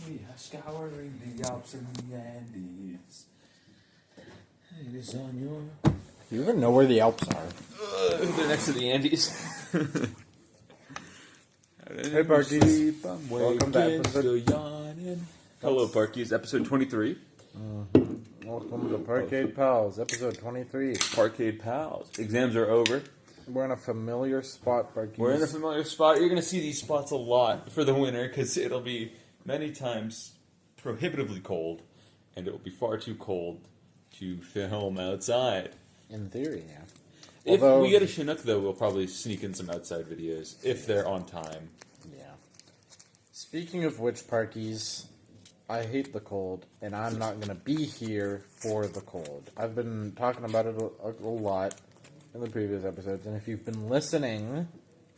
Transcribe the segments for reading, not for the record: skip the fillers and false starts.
We are scouring the Alps and the Andes. It is on your... You even know where the Alps are? They're next to the Andes. Hey, Parkies. Welcome to episode... Hello, Parkies. Episode 23. Welcome to Parkade Pals, episode 23. Parkade Pals. Exams are over. We're in a familiar spot, Parkies. We're in a familiar spot. You're going to see these spots a lot for the winter because it'll be many times prohibitively cold, and it will be far too cold to film outside. In theory, yeah. If we get a Chinook, though, we'll probably sneak in some outside videos if they're on time. Yeah. Speaking of which, Parkies, I hate the cold, and I'm not going to be here for the cold. I've been talking about it a lot in the previous episodes, and if you've been listening,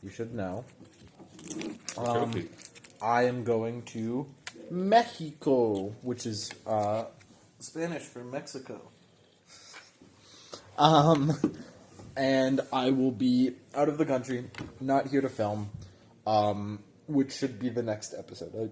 you should know. I am going to Mexico, which is Spanish for Mexico. And I will be out of the country, not here to film, which should be the next episode.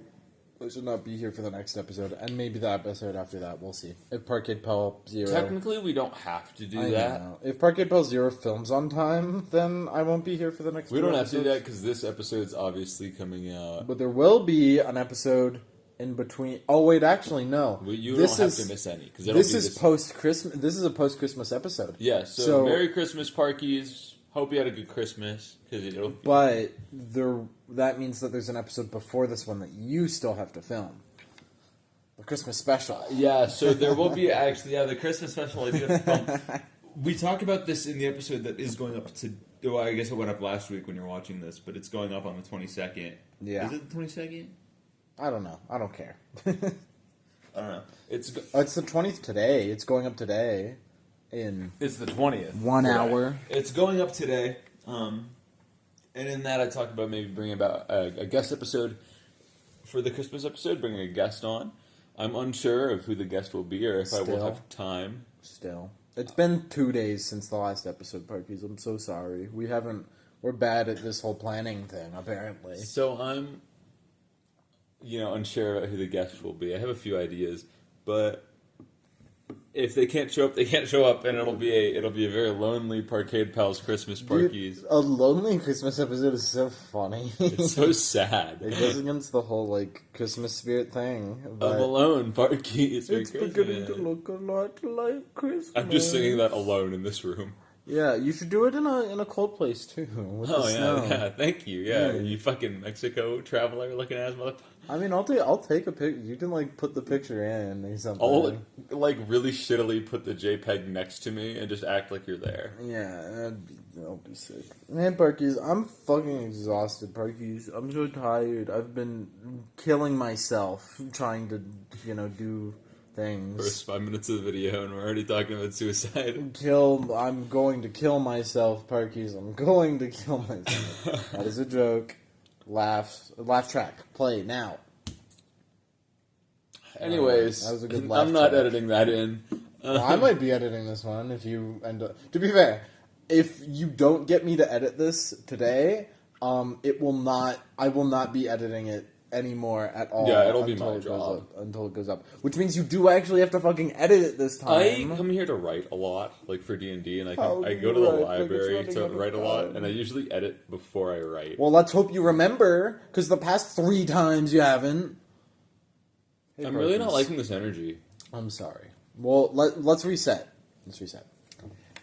I should not be here for the next episode, and maybe the episode after that, we'll see. If Parkade Pal 0... Technically, we don't have to do that. Know. If Parkade Pal 0 films on time, then I won't be here for the next We don't have to do that, because this episode's obviously coming out. But there will be an episode in between... Oh, wait, actually, no. You don't have to miss any. This is post-Christmas. This is a post-Christmas episode. Yeah, so Merry Christmas, Parkies. Hope you had a good Christmas. But that means that there's an episode before this one that you still have to film. The Christmas special. Yeah, so there will be the Christmas special I do have to film. We talk about this in the episode that is going up to... Well, I guess it went up last week when you're watching this, but it's going up on the 22nd. Yeah. Is it the 22nd? I don't know. I don't care. I don't know. It's the 20th today. It's going up today. It's the 20th. 1 hour. It's going up today. And in that I talked about maybe bringing about a guest episode for the Christmas episode, bringing a guest on. I'm unsure of who the guest will be or if I will have time. Still. It's been 2 days since the last episode, Parkies. I'm so sorry. We're bad at this whole planning thing, apparently. So I'm, unsure about who the guest will be. I have a few ideas, but if they can't show up, they can't show up, and it'll be a very lonely Parkade Pals Christmas Parkies. A lonely Christmas episode is so funny. It's so sad. It goes against the whole like Christmas spirit thing. I'm alone, Parkies. It's beginning to look a lot like Christmas. I'm just singing that alone in this room. Yeah, you should do it in a cold place too. With the snow. Yeah, thank you. Yeah, you fucking Mexico traveler looking ass motherfucker. I mean, I'll take a pic. You can put the picture in or something. I'll really shittily put the JPEG next to me and just act like you're there. Yeah, that'll be sick. Man, Parkies, I'm fucking exhausted. Parkies, I'm so tired. I've been killing myself trying to do things. First 5 minutes of the video and we're already talking about suicide. I'm going to kill myself, Parkies. I'm going to kill myself. That is a joke. Laugh track. Play now. Anyways, that was a good laugh I'm not track. editing that in. Well, I might be editing this one if you end up... To be fair, if you don't get me to edit this today, I will not be editing it anymore at all. Yeah, it'll be my job. Until it goes up. Which means you do actually have to fucking edit it this time. I come here to write a lot, like for D&D, and I go to the library to write a lot, and I usually edit before I write. Well, let's hope you remember, because the past 3 times you haven't. Hey, I'm really not liking this energy. I'm sorry. Well, let's reset.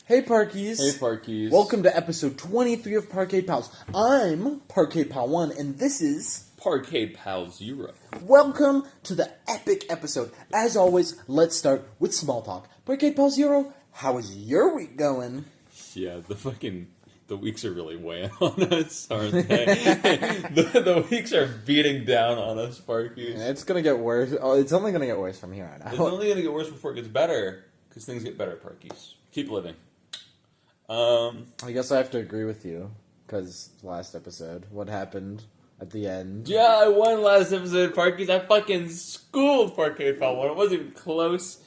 Hey, Parkies. Hey, Parkies. Welcome to episode 23 of Parkade Pals. I'm Parkade Pal 1, and this is... Parkade Pal 0. Welcome to the epic episode. As always, let's start with small talk. Parkade Pal 0, how is your week going? Yeah, the weeks are really weighing on us, aren't they? the weeks are beating down on us, Parkies. It's gonna get worse. Oh, it's only gonna get worse from here on out. It's only gonna get worse before it gets better, because things get better, Parkies. Keep living. I guess I have to agree with you, because last episode, what happened at the end? Yeah, I won last episode, Parkies. I fucking schooled Parkade Pal 1. It wasn't even close.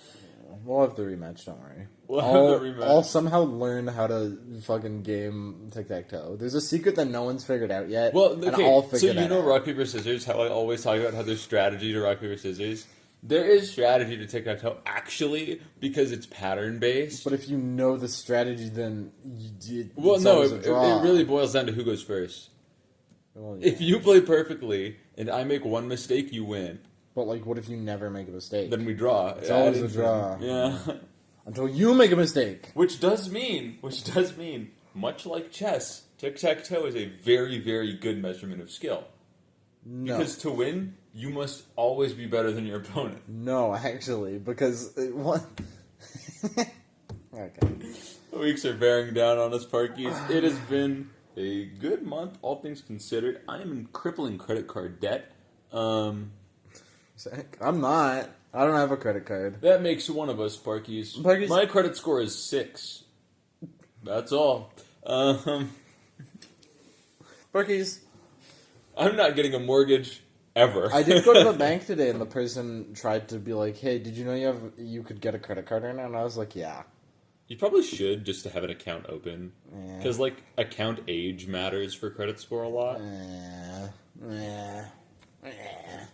We'll have the rematch, don't worry. We'll have the rematch. I'll somehow learn how to fucking game tic-tac-toe. There's a secret that no one's figured out yet. Well, and okay, I'll so figure you that know out. rock, paper, scissors, how I always talk about how there's strategy to rock, paper, scissors? There is strategy to tic-tac-toe, actually, because it's pattern-based. But if you know the strategy, then Well, no, it it really boils down to who goes first. Well, yeah. If you play perfectly, and I make one mistake, you win. But, like, what if you never make a mistake? Then we draw. It's always a draw. Yeah. Until you make a mistake. Which does mean, much like chess, tic-tac-toe is a very, very good measurement of skill. No. Because to win, you must always be better than your opponent. No, actually, because... what? Okay. The weeks are bearing down on us, Parkies. It has been a good month, all things considered. I am in crippling credit card debt. I'm not. I don't have a credit card. That makes one of us, Parkies. My credit score is 6. That's all. Parkies. I'm not getting a mortgage ever. I did go to the bank today, and the person tried to be like, "Hey, did you know you could get a credit card right now?" And I was like, "Yeah." You probably should just to have an account open. Yeah. Because, like, account age matters for credit score a lot.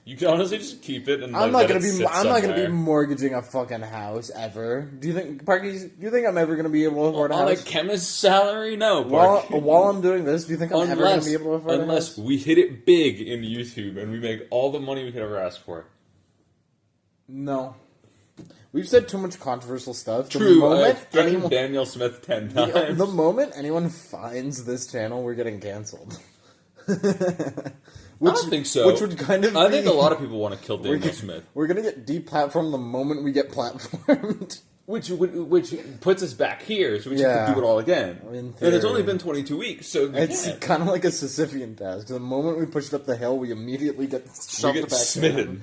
You can honestly just keep it and like, I'm not gonna somewhere. be mortgaging a fucking house ever. Do you think, Parkies? Do you think I'm ever gonna be able to afford a On house? a chemist's salary? No, While I'm doing this, do you think I'm ever gonna be able to afford a house? Unless we hit it big in YouTube and we make all the money we could ever ask for. No. We've said too much controversial stuff. True, I threatened Daniel Smith 10 times. The moment anyone finds this channel, we're getting canceled. I don't think so. Which would kind of I think a lot of people want to kill Daniel Smith. We're going to get deplatformed the moment we get platformed. Which puts us back here, so we just Yeah. have to do it all again. In And theory. it's only been 22 weeks, so we It's can't. kind of like a Sisyphean task. The moment we pushed up the hill, we immediately get shoved We get back smitten.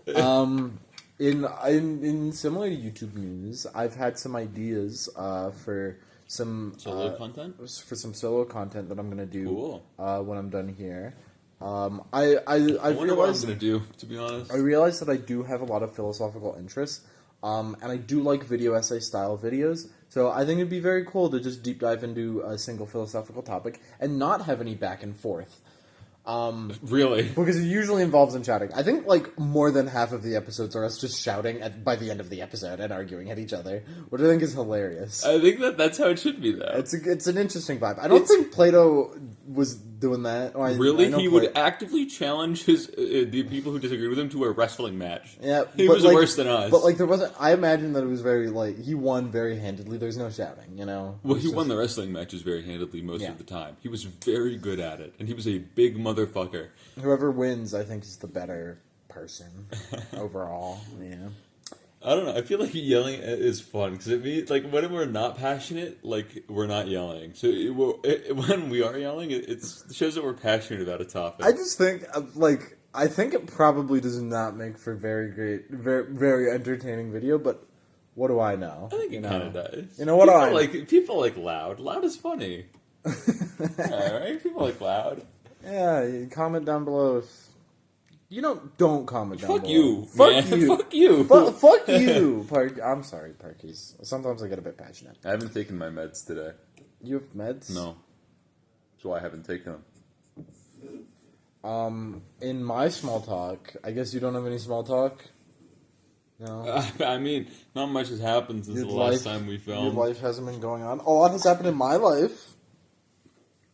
down. In similar to YouTube news, I've had some ideas for some Solo content? For some solo content that I'm gonna do Cool. When I'm done here. I wonder what I'm realized going to do, to be honest. I realized that I do have a lot of philosophical interests, and I do like video essay style videos. So I think it'd be very cool to just deep dive into a single philosophical topic and not have any back and forth. Really? Because it usually involves in shouting. I think like more than half of the episodes are us just shouting by the end of the episode and arguing at each other, which I think is hilarious. I think that's how it should be, though. It's an interesting vibe. I don't think Plato was doing that. Oh, Really? I know He would actively challenge the people who disagreed with him to a wrestling match. Yeah, He but, was like, worse than us. But like there wasn't. I imagine that it was very like he won very handedly. There's no shouting, you know. Well, he won the wrestling matches very handedly most Yeah. of the time. He was very good at it, and he was a big motherfucker. Whoever wins, I think, is the better person overall. Yeah. I don't know. I feel like yelling is fun because it means like when we're not passionate, like we're not yelling. So when we are yelling, it shows that we're passionate about a topic. I just think I think it probably does not make for very great, very entertaining video. But what do I know? I think it kind of does. You know what people I like? People like loud. Loud is funny. Yeah, right? People like loud. Yeah, you comment down below if you don't comment down Fuck below. you, Fuck man. you. Fuck you. Fuck you. I'm sorry, Parkies. Sometimes I get a bit passionate. I haven't taken my meds today. You have meds? No. That's why I haven't taken them. In my small talk, I guess you don't have any small talk? No. I mean, not much has happened since the last time we filmed. Your life hasn't been going on. A lot has happened in my life.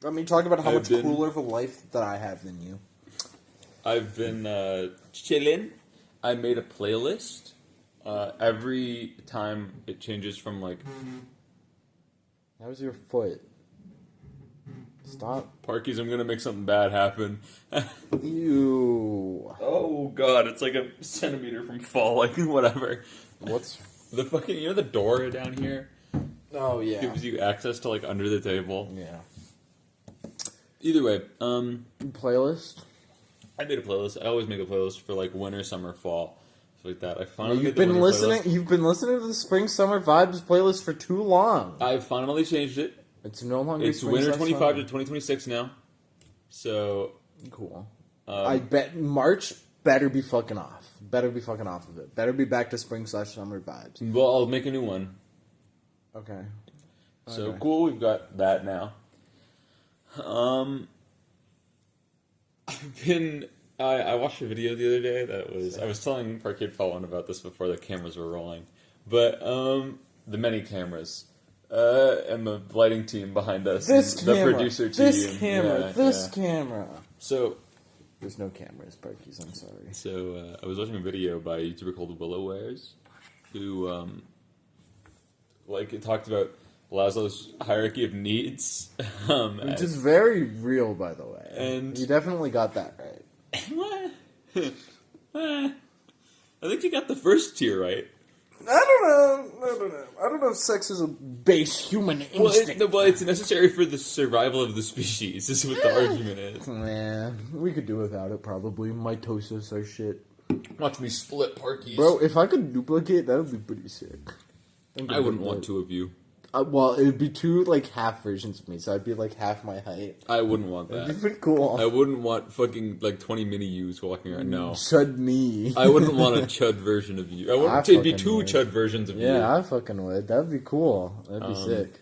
Let me talk about how much cooler of a life that I have than you. I've been chilling. I made a playlist. Every time it changes from like... How's your foot? Stop. Parkies, I'm gonna make something bad happen. Ew. Oh god, it's like a centimeter from falling, whatever. What's... The fucking, you know the door down here? Oh, yeah. Gives you access to like under the table. Yeah. Either way, Playlist? I made a playlist. I always make a playlist for like winter, summer, fall, stuff like that. I finally You've made the been winter listening. playlist. You've been listening to the Spring Summer Vibes playlist for too long. I finally changed it. It's no longer. It's spring winter slash 25 summer. to 2026 now. So Cool. I bet March better be fucking off. Better be fucking off of it. Better be back to spring slash summer vibes. well, I'll make a new one. Okay. So Okay. cool, we've got that now. I watched a video the other day that was, I was telling Parkade Pal about this before the cameras were rolling, but the many cameras, and the lighting team behind us, This and camera, the producer team, this camera, yeah, this yeah. camera. So There's no cameras, Parkies. I'm sorry. I was watching a video by a YouTuber called Willowwares, who like it talked about Laszlo's hierarchy of needs, Which is very real, by the way. And- you definitely got that right. I think you got the first tier right. I don't know if sex is a base human instinct. Well, it's necessary for the survival of the species. Is what the argument is. Yeah, we could do without it probably. Mitosis or shit. Watch me split Parkies, Bro, if I could duplicate, that would be pretty sick. I wouldn't want two of you. Well, it would be two, like, half versions of me, so I'd be, like, half my height. I wouldn't want That'd be that. pretty cool. I wouldn't want fucking, like, 20 mini-yous walking around. No. Chud me. I wouldn't want a chud version of you. I wouldn't it'd be fucking two would. chud versions of you. Yeah, I fucking would. That'd be cool. That'd be sick.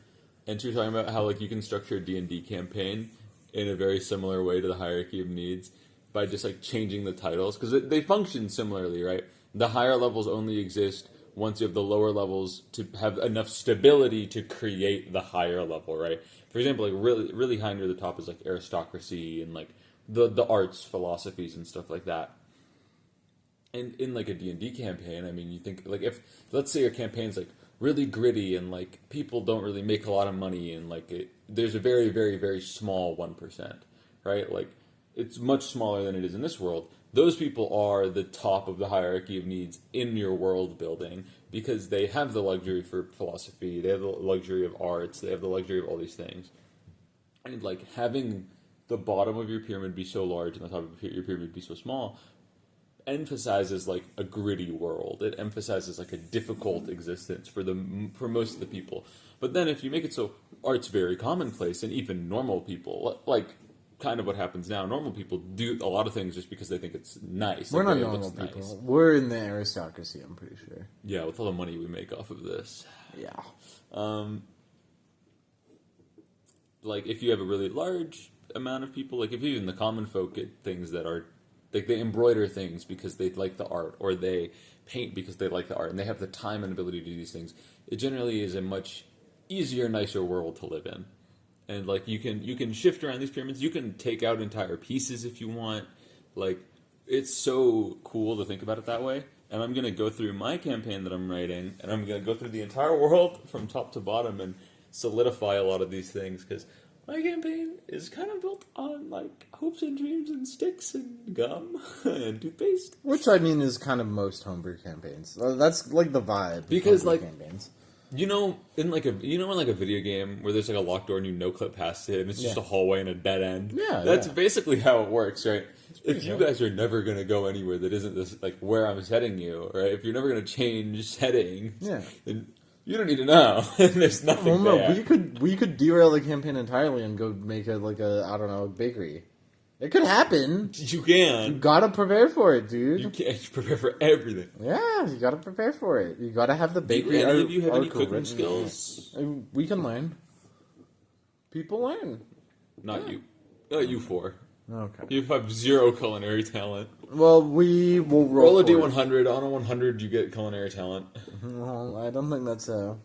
And so you're talking about how, like, you can structure a D&D campaign in a very similar way to the hierarchy of needs by just, like, changing the titles. Because they function similarly, right? The higher levels only exist once you have the lower levels to have enough stability to create the higher level, right? For example, like really high near the top is like aristocracy and like the arts, philosophies, and stuff like that. And in like a D&D campaign, I mean, you think like if let's say your campaign's like really gritty and like people don't really make a lot of money and like there's a very very very small 1%, right? Like it's much smaller than it is in this world. Those people are the top of the hierarchy of needs in your world building because they have the luxury for philosophy, they have the luxury of arts, they have the luxury of all these things. And like having the bottom of your pyramid be so large and the top of your pyramid be so small emphasizes like a gritty world. It emphasizes like a difficult existence for most of the people. But then if you make it so art's very commonplace and even normal people like kind of what happens now. Normal people do a lot of things just because they think it's nice. We're like, not normal nice. people. We're in the aristocracy, I'm pretty sure. Yeah, with all the money we make off of this. Yeah. Like, if you have a really large amount of people, like, if even the common folk get things that are, like, they embroider things because they like the art, or they paint because they like the art, and they have the time and ability to do these things, it generally is a much easier, nicer world to live in. And like you can shift around these pyramids. You can take out entire pieces if you want. Like it's so cool to think about it that way. And I'm gonna go through my campaign that I'm writing, and I'm gonna go through the entire world from top to bottom and solidify a lot of these things because my campaign is kind of built on like hopes and dreams and sticks and gum and toothpaste. Which I mean is kind of most homebrew campaigns. That's like the vibe. Because of homebrew like campaigns. in like a video game where there's like a locked door and you no-clip past it and it's just Yeah. a hallway and a dead end. Yeah, That's yeah. basically how it works, right? If you cool. guys are never gonna go anywhere that isn't this like where I'm setting you, right? If you're never gonna change settings, Yeah. then you don't need to know. There's nothing Well, no, there. we could derail the campaign entirely and go make it like a bakery. It could happen. You You can. gotta prepare for it, dude. You can't prepare for everything. Yeah, you gotta prepare for it. You gotta have the Do bakery. any of you have any arc cooking written. skills? We can learn. People learn. Not you. You four. Okay. You have zero culinary talent. Well, we will Roll a for it. D100. On a 100, you get culinary talent. Well, I don't think that's so.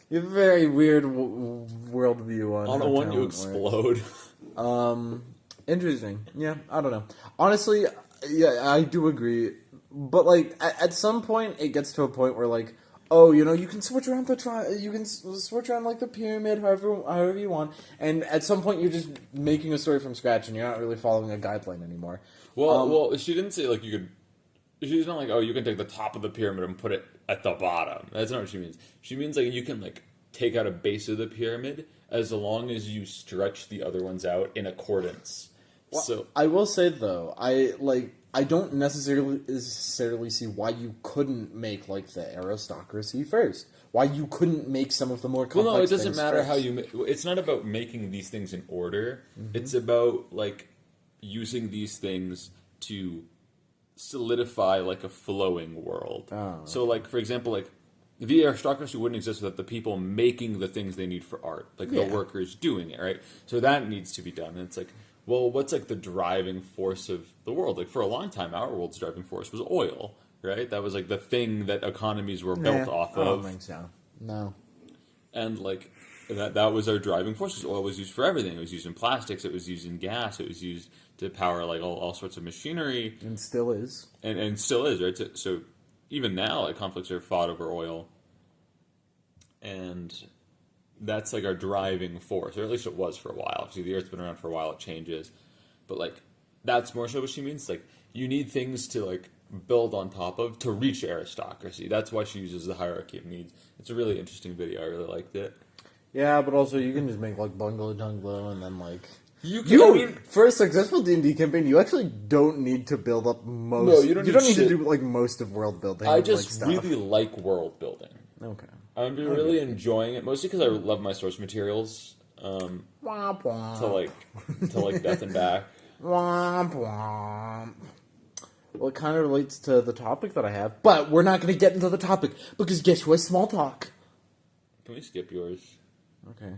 You have a very weird worldview on. On a how 1, you talent explode. Interesting. Yeah, I don't know. Honestly, yeah, I do agree. But like, at some point, it gets to a point where like, oh, you can switch around you can switch around like the pyramid, however you want. And at some point, you're just making a story from scratch, and you're not really following a guideline anymore. Well, she didn't say like you could. She's not like, oh, you can take the top of the pyramid and put it at the bottom. That's not what she means. She means like you can like take out a base of the pyramid as long as you stretch the other ones out in accordance. Well, So I will say though, I don't necessarily see why you couldn't make like the aristocracy first. Why you couldn't make some of the more complex well, no, it doesn't things matter first. how you. It's not about making these things in order. It's about like using these things to solidify like a flowing world. Oh. So like for example, like the aristocracy wouldn't exist without the people making the things they need for art, like the workers doing it, right? So that needs to be done. And it's like, well, what's like the driving force of the world? Like for a long time, our world's driving force was oil, right? That was like the thing that economies were built off of. I don't think so. No. And like that was our driving force. Oil was used for everything. It was used in plastics. It was used in gas. It was used to power like all sorts of machinery. And still is. And still is, right? So even now, like, conflicts are fought over oil, and that's like our driving force, or at least it was for a while. Obviously, the Earth's been around for a while; it changes, but like that's more so what she means. Like you need things to like build on top of to reach aristocracy. That's why she uses the hierarchy of needs. It's a really interesting video. I really liked it. Yeah, but also you can just make like bungalow dunglow and then like. For a successful D&D campaign, you actually don't need to build up most. No, you don't need to do like most of world building. I just really like world building. Okay. I'm really enjoying it, mostly because I love my source materials. To like Death and Back. Womp womp. Well, it kind of relates to the topic that I have, but we're not going to get into the topic because guess what? Small talk. Can we skip yours? Okay.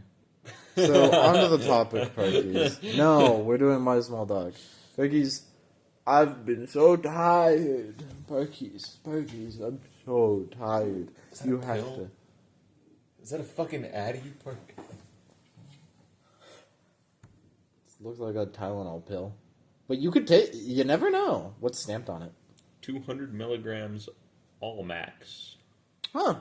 So, on to the topic, Parkies. No, we're doing My Small Dog. Parkies, I've been so tired. Parkies, I'm so tired. You have to. Is that a fucking Addy Park? Looks like a Tylenol pill. But you could take. You never know what's stamped on it. 200 milligrams, all max. Huh.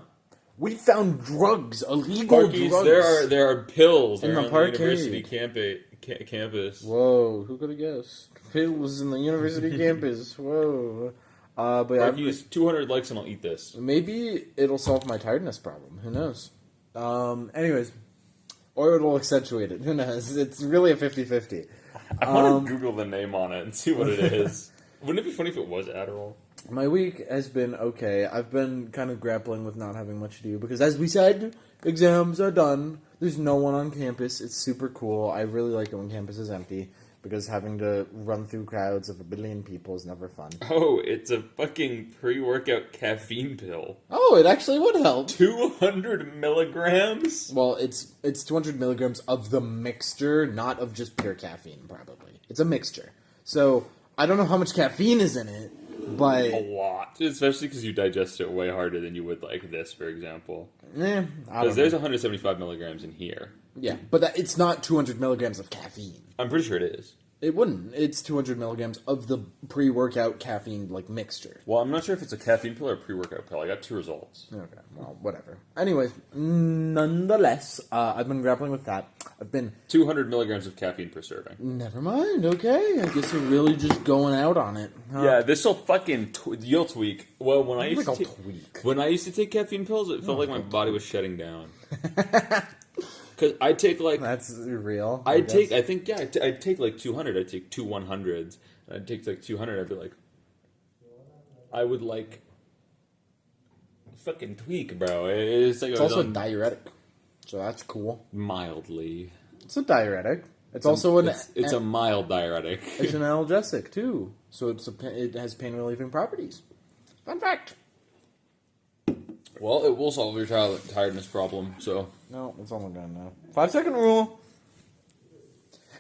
We found drugs, illegal drugs. There are pills in the Parkade university campus. Whoa, who could have guessed? Pills in the university campus. Whoa. But Parkey's 200 likes and I'll eat this. Maybe it'll solve my tiredness problem. Who knows? Anyways. Or it'll accentuate it. Who knows? It's really a 50-50. I want to Google the name on it and see what it is. Wouldn't it be funny if it was Adderall? My week has been okay. I've been kind of grappling with not having much to do because, as we said, exams are done. There's no one on campus. It's super cool. I really like it when campus is empty because having to run through crowds of 1 billion people is never fun. Oh, it's a fucking pre-workout caffeine pill. Oh, it actually would help. 200 milligrams? Well, it's 200 milligrams of the mixture, not of just pure caffeine, probably. It's a mixture. So, I don't know how much caffeine is in it. But a lot, especially because you digest it way harder than you would like this, for example. Because there's 175 milligrams in here. Yeah, but it's not 200 milligrams of caffeine. I'm pretty sure it is. It wouldn't. It's 200 milligrams of the pre-workout caffeine like mixture. Well, I'm not sure if it's a caffeine pill or a pre-workout pill. I got 2 results. Okay, well, whatever. Anyways, nonetheless, I've been grappling with that. I've been 200 milligrams of caffeine per serving. Never mind. Okay, I guess you're really just going out on it. Huh? Yeah, this will fucking you'll tweak. Well, when I used to take caffeine pills, it felt like my body was shutting down. Because I take like that's real. I'd take like 200. I'd take 2 100s. I'd take like 200. I'd be like, I would like fucking tweak, bro. It's also a diuretic, so that's cool. Mildly, it's a diuretic. It's a mild diuretic. It's an analgesic too, so it has pain relieving properties. Fun fact. Well, it will solve your tiredness problem, so... No, that's all I'm gonna know. 5-second rule!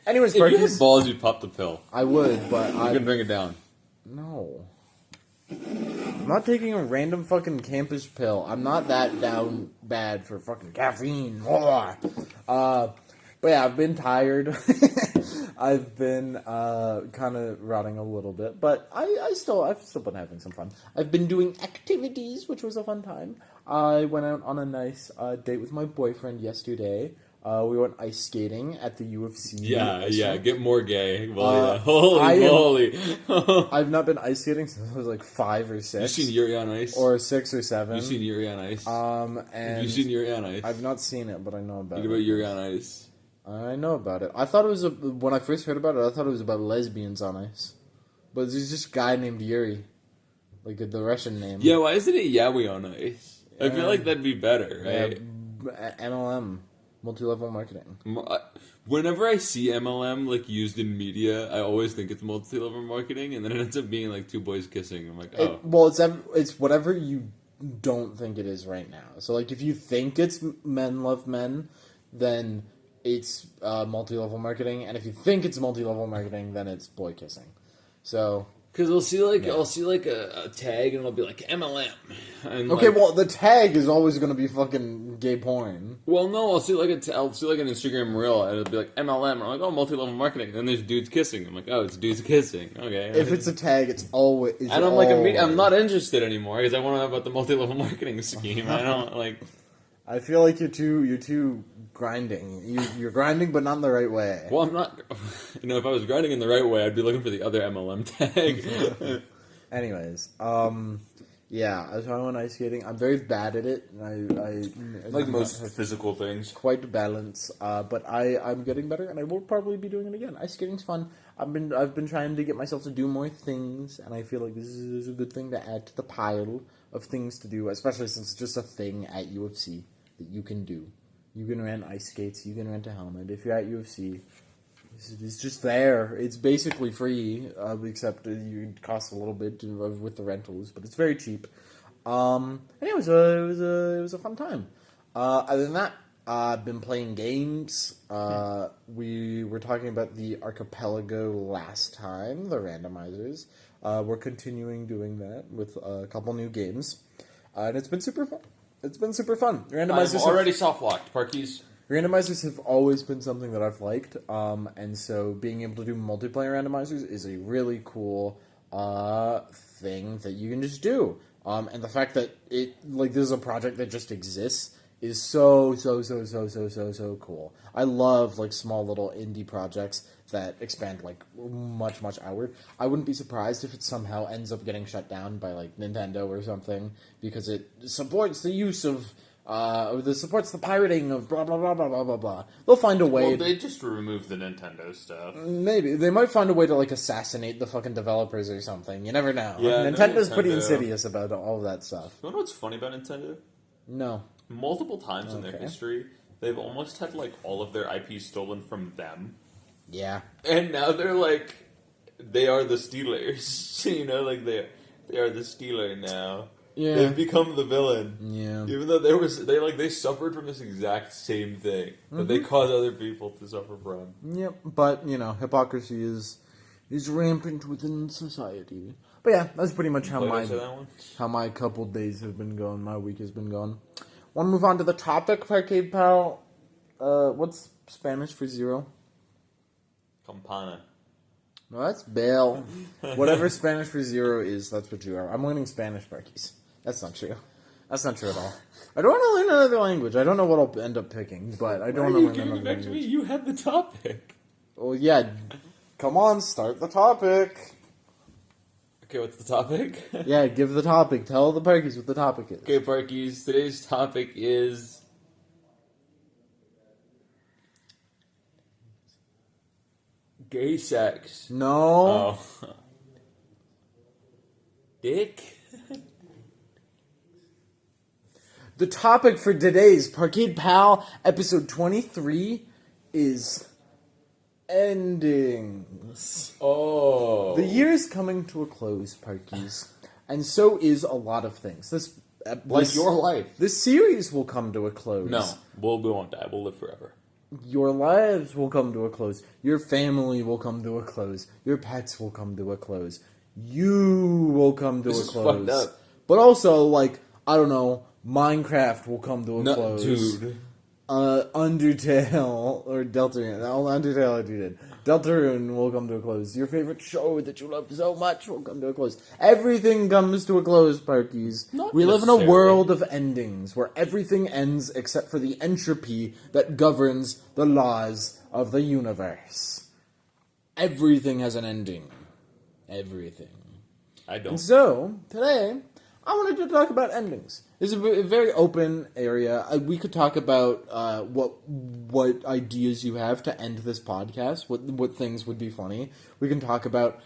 Anyways, if you had balls, you'd pop the pill. I would, but You can bring it down. No. I'm not taking a random fucking campus pill. I'm not that down bad for fucking caffeine. But yeah, I've been tired. I've been kind of rotting a little bit, but I've still been having some fun. I've been doing activities, which was a fun time. I went out on a nice date with my boyfriend yesterday. We went ice skating at the UFC. Yeah, get more gay. Well, holy moly. I've not been ice skating since I was like 5 or 6. You've seen Yuri on Ice? Or 6 or 7. You've seen Yuri on Ice? And have you seen Yuri on Ice? I've not seen it, but I know about it. Think about Yuri on Ice. I know about it. I thought it was when I first heard about it, I thought it was about lesbians on ice. But there's just a guy named Yuri. Like the Russian name. Yeah, why isn't it Yaoi on Ice? I feel like that'd be better, right? MLM. Multi-level marketing. Whenever I see MLM like used in media, I always think it's multi-level marketing, and then it ends up being like 2 boys kissing. I'm like, oh. It's whatever you don't think it is right now. So, like, if you think it's men love men, then it's multi-level marketing, and if you think it's multi-level marketing, then it's boy kissing. So, because I'll see like a tag and it'll be like MLM. And okay, well, the tag is always going to be fucking gay porn. Well, no, I'll see like an Instagram reel and it'll be like MLM. And I'm like, oh, multi-level marketing. And then there's dudes kissing. I'm like, oh, it's dudes kissing. Okay. If it's a tag, it's always. And I'm like, I'm not interested anymore because I want to know about the multi-level marketing scheme. I don't like. I feel like you're too grinding. You're grinding, but not in the right way. Well, I'm not. If I was grinding in the right way, I'd be looking for the other MLM tag. Anyways, yeah. So I went ice skating. I'm very bad at it. I like most physical things. Quite balanced, but I'm getting better, and I will probably be doing it again. Ice skating's fun. I've been trying to get myself to do more things, and I feel like this is a good thing to add to the pile of things to do, especially since it's just a thing at UFC that you can do. You can rent ice skates. You can rent a helmet. If you're at UFC, it's just there. It's basically free, except it costs a little bit with the rentals, but it's very cheap. And it was a fun time. Other than that, I've been playing games. We were talking about the Archipelago last time, the randomizers. We're continuing doing that with a couple new games, and it's been super fun. Randomizers I'm already soft-locked, Parkies. Randomizers have always been something that I've liked, and so being able to do multiplayer randomizers is a really cool thing that you can just do. And the fact that this is a project that just exists is so cool. I love like small little indie projects that expand like much outward. I wouldn't be surprised if it somehow ends up getting shut down by like Nintendo or something because it supports the use of supports the pirating of blah blah blah blah blah blah blah. They'll find a way. Well, they just remove the Nintendo stuff. Maybe they might find a way to like assassinate the fucking developers or something. You never know. Yeah, Nintendo's pretty insidious about all of that stuff. You know what's funny about Nintendo? No. Multiple times in their history, they've almost had like all of their IP stolen from them. Yeah. And now they're like, they are the Steelers. Like they are the Steeler now. Yeah. They've become the villain. Yeah. Even though they suffered from this exact same thing that they caused other people to suffer from. Yep. But hypocrisy is rampant within society. But yeah, that's pretty much how my couple days have been going. My week has been going. Want to move on to the topic, Parkade Pal? What's Spanish for zero? Campana. No, that's Bell. Whatever Spanish for zero is, that's what you are. I'm learning Spanish, Parkies. That's not true. That's not true at all. I don't want to learn another language. I don't know what I'll end up picking, but I don't want to learn another language. To me? You had the topic. Well, yeah. Come on, start the topic. Okay, what's the topic? Yeah, give the topic. Tell the Parkies what the topic is. Okay, Parkies, today's topic is... gay sex. No. Oh. Dick? The topic for today's Parkade Pal episode 23 is endings. Oh. The year is coming to a close, Parkies, and so is a lot of things. Like your life. This series will come to a close. No, we won't die. We'll live forever. Your lives will come to a close. Your family will come to a close. Your pets will come to a close. You will come to a close. Fucked up. But also, like, I don't know, Minecraft will come to a close. Dude. Undertale or Deltarune. Undertale I did. Deltarune will come to a close. Your favorite show that you love so much will come to a close. Everything comes to a close, Parkies. We live in a world of endings where everything ends except for the entropy that governs the laws of the universe. Everything has an ending. Everything. I don't. And so, today, I wanted to talk about endings. It's a very open area. We could talk about what ideas you have to end this podcast, what things would be funny. We can talk about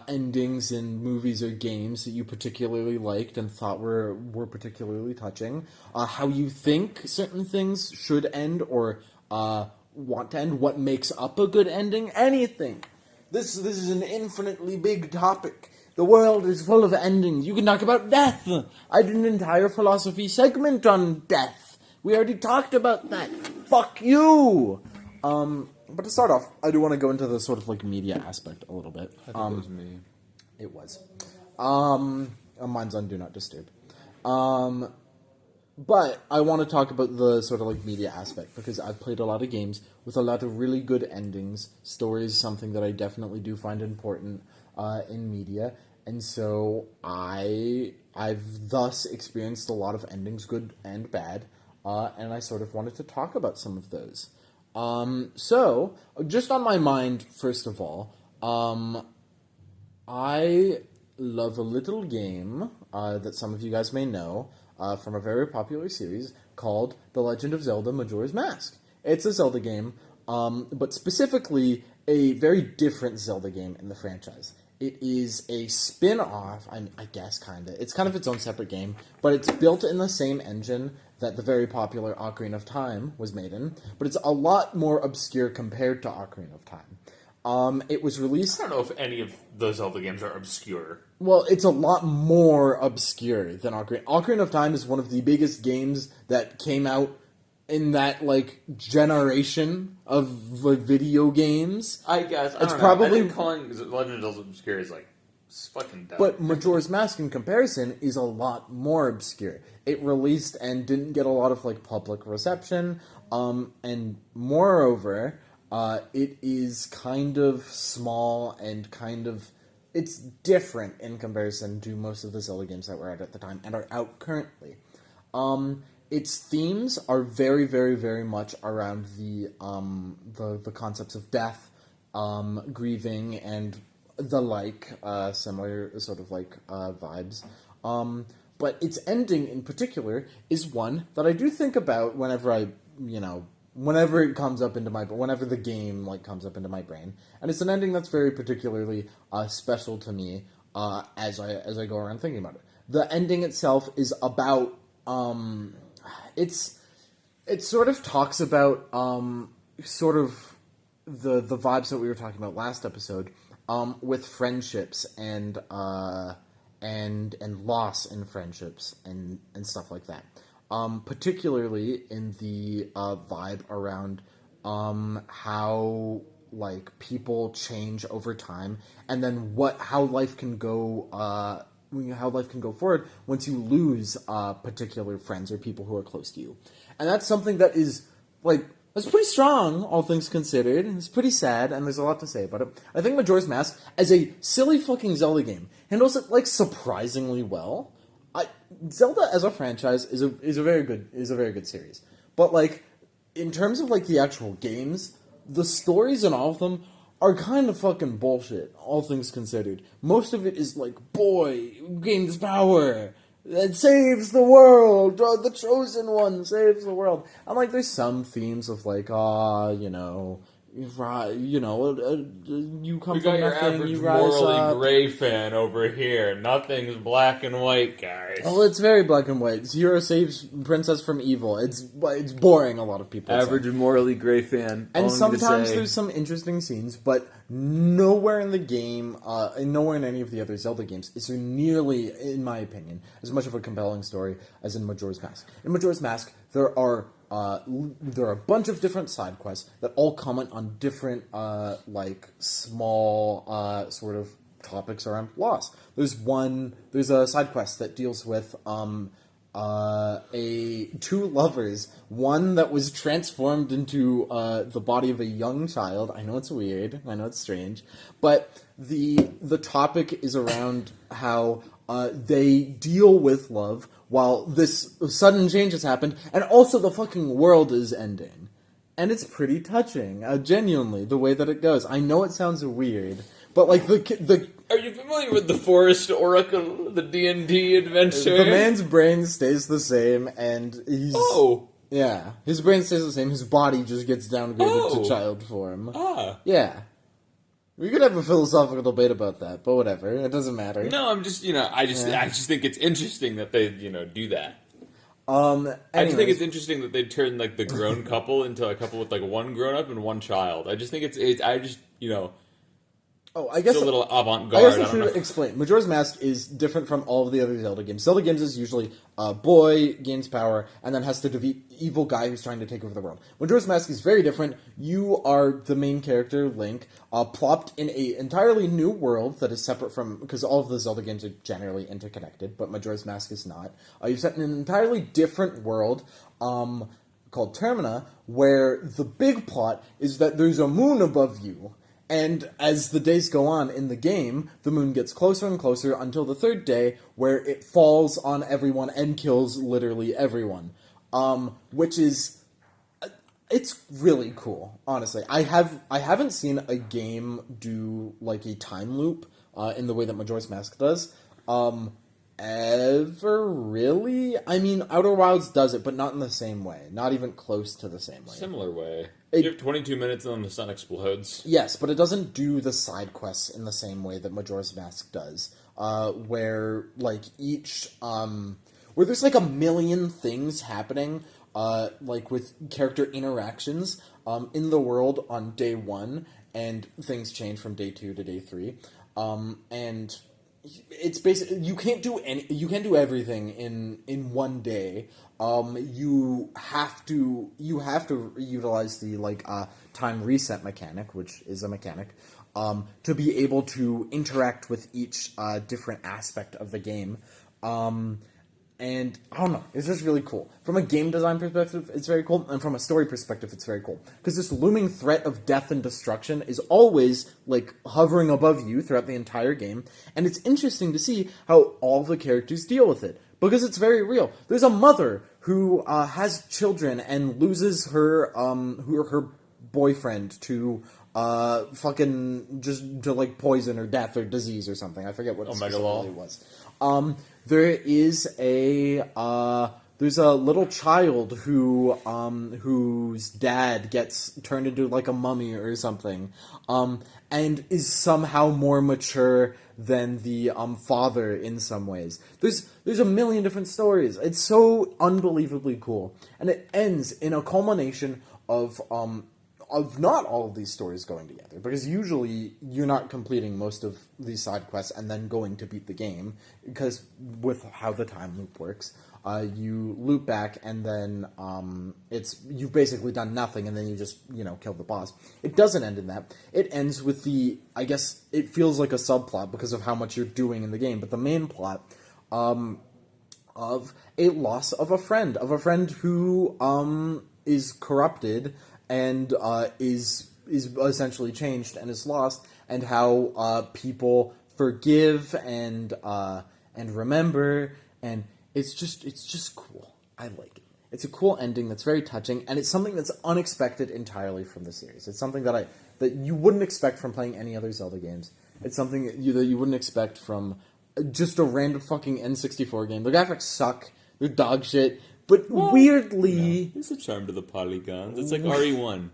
endings in movies or games that you particularly liked and thought were particularly touching. How you think certain things should end or want to end. What makes up a good ending. Anything. This is an infinitely big topic The world is full of endings. You can talk about death. I did an entire philosophy segment on death. We already talked about that. Fuck you! But to start off, I do want to go into the sort of, like, media aspect a little bit. I think it was me. It was. Mine's on Do Not Disturb. But I want to talk about the sort of, like, media aspect, because I've played a lot of games with a lot of really good endings. Story is something that I definitely do find important in media, and so I've thus experienced a lot of endings, good and bad, and I sort of wanted to talk about some of those. So, just on my mind, first of all, I love a little game that some of you guys may know from a very popular series called The Legend of Zelda Majora's Mask. It's a Zelda game, but specifically a very different Zelda game in the franchise. It is a spin-off, I guess, kind of. It's kind of its own separate game, but it's built in the same engine that the very popular Ocarina of Time was made in, but it's a lot more obscure compared to Ocarina of Time. It was released... I don't know if any of the Zelda games are obscure. Well, it's a lot more obscure than Ocarina. Ocarina of Time is one of the biggest games that came out in that, like, generation of, like, video games. I guess. I think calling Legend of Zelda obscure is, like, fucking dumb. But Majora's Mask, in comparison, is a lot more obscure. It released and didn't get a lot of, like, public reception, and moreover... it is kind of small and kind of... It's different in comparison to most of the Zelda games that were out at the time and are out currently. Its themes are very, very, very much around the concepts of death, grieving, and the like, similar sort of like vibes. But its ending in particular is one that I do think about whenever whenever it comes up into whenever the game, like, comes up into my brain. And it's an ending that's very particularly special to me as I go around thinking about it. The ending itself is about, it sort of talks about, sort of the vibes that we were talking about last episode, with friendships and loss in friendships and stuff like that. Particularly in the vibe around how, like, people change over time, and then how life can go forward once you lose particular friends or people who are close to you. And that's something that is, like, that's pretty strong, all things considered. It's pretty sad, and there's a lot to say about it. I think Majora's Mask, as a silly fucking Zelda game, handles it, like, surprisingly well. Zelda as a franchise is a very good series. But, like, in terms of, like, the actual games, the stories in all of them are kind of fucking bullshit, all things considered. Most of it is like, boy, gains power, that saves the world, the chosen one saves the world. And, like, there's some themes of, like, you come from your nothing, average you rise morally up. gray fan over here. Nothing's black and white, guys. Oh, it's very black and white. Zero saves princess from evil. It's boring, a lot of people Average say. morally gray fan. And sometimes there's some interesting scenes, but nowhere in the game, and nowhere in any of the other Zelda games, is there nearly, in my opinion, as much of a compelling story as in Majora's Mask. In Majora's Mask, there are a bunch of different side quests that all comment on different, like, small, sort of topics around loss. There's a side quest that deals with, two lovers, one that was transformed into, the body of a young child. I know it's weird, I know it's strange, but the topic is around how, they deal with love while this sudden change has happened, and also the fucking world is ending. And it's pretty touching, genuinely, the way that it goes. I know it sounds weird, but, like, the Are you familiar with the Forest Oracle, the D&D adventure? The man's brain stays the same, and he's... Oh! Yeah, his brain stays the same, his body just gets downgraded to child form. Ah. Yeah. We could have a philosophical debate about that, but whatever, it doesn't matter. No, I'm just, I just think it's interesting that they, do that. Anyways. I just think it's interesting that they turn, like, the grown couple into a couple with, like, one grown-up and one child. I just think Oh, I guess It's a little I avant-garde. guess I I don't know. should explain. Majora's Mask is different from all of the other Zelda games. Zelda games is usually a boy gains power and then has to defeat evil guy who's trying to take over the world. Majora's Mask is very different. You are the main character, Link, plopped in a entirely new world that is separate from, because all of the Zelda games are generally interconnected, but Majora's Mask is not. You're set in an entirely different world, called Termina, where the big plot is that there's a moon above you. And as the days go on in the game, the moon gets closer and closer until the third day, where it falls on everyone and kills literally everyone. Which is, it's really cool. Honestly, I haven't seen a game do like a time loop in the way that Majora's Mask does. Ever really? I mean, Outer Wilds does it, but not in the same way. Not even close to the same way. Similar way. You have 22 minutes and then the sun explodes. Yes, but it doesn't do the side quests in the same way that Majora's Mask does. Where, like, where there's, like, a million things happening, like, with character interactions, in the world on day 1, and things change from day 2 to day 3. And it's basically, you can't do everything in one day. You have to utilize the time reset mechanic, which is a mechanic, to be able to interact with each different aspect of the game. And I don't know, it's just really cool. From a game design perspective, it's very cool, and from a story perspective, it's very cool. Because this looming threat of death and destruction is always, like, hovering above you throughout the entire game, and it's interesting to see how all the characters deal with it. Because it's very real. There's a mother who has children and loses her boyfriend to fucking just to like poison or death or disease or something. I forget what it specifically was. There's a little child whose dad gets turned into like a mummy or something, and is somehow more mature than the father in some ways. There's a million different stories. It's so unbelievably cool, and it ends in a culmination of not all of these stories going together, because usually you're not completing most of these side quests and then going to beat the game, because with how the time loop works, you loop back and then you've basically done nothing, and then you just kill the boss. It doesn't end in that. It ends with I guess it feels like a subplot because of how much you're doing in the game, but the main plot of a loss of a friend who is corrupted and is essentially changed and is lost, and how people forgive and remember, and it's just cool. I like it. It's a cool ending that's very touching, and it's something that's unexpected entirely from the series. It's something that you wouldn't expect from playing any other Zelda games. It's something that you wouldn't expect from just a random fucking N64 game. The graphics suck. They're dog shit. But weirdly... There's a charm to the polygons. It's like RE1.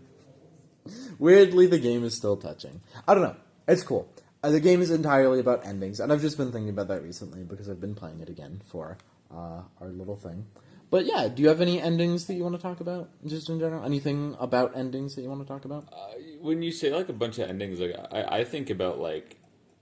Weirdly, the game is still touching. I don't know. It's cool. The game is entirely about endings, and I've just been thinking about that recently because I've been playing it again for our little thing. But yeah, do you have any endings that you want to talk about, just in general? Anything about endings that you want to talk about? When you say like a bunch of endings, like I think about like...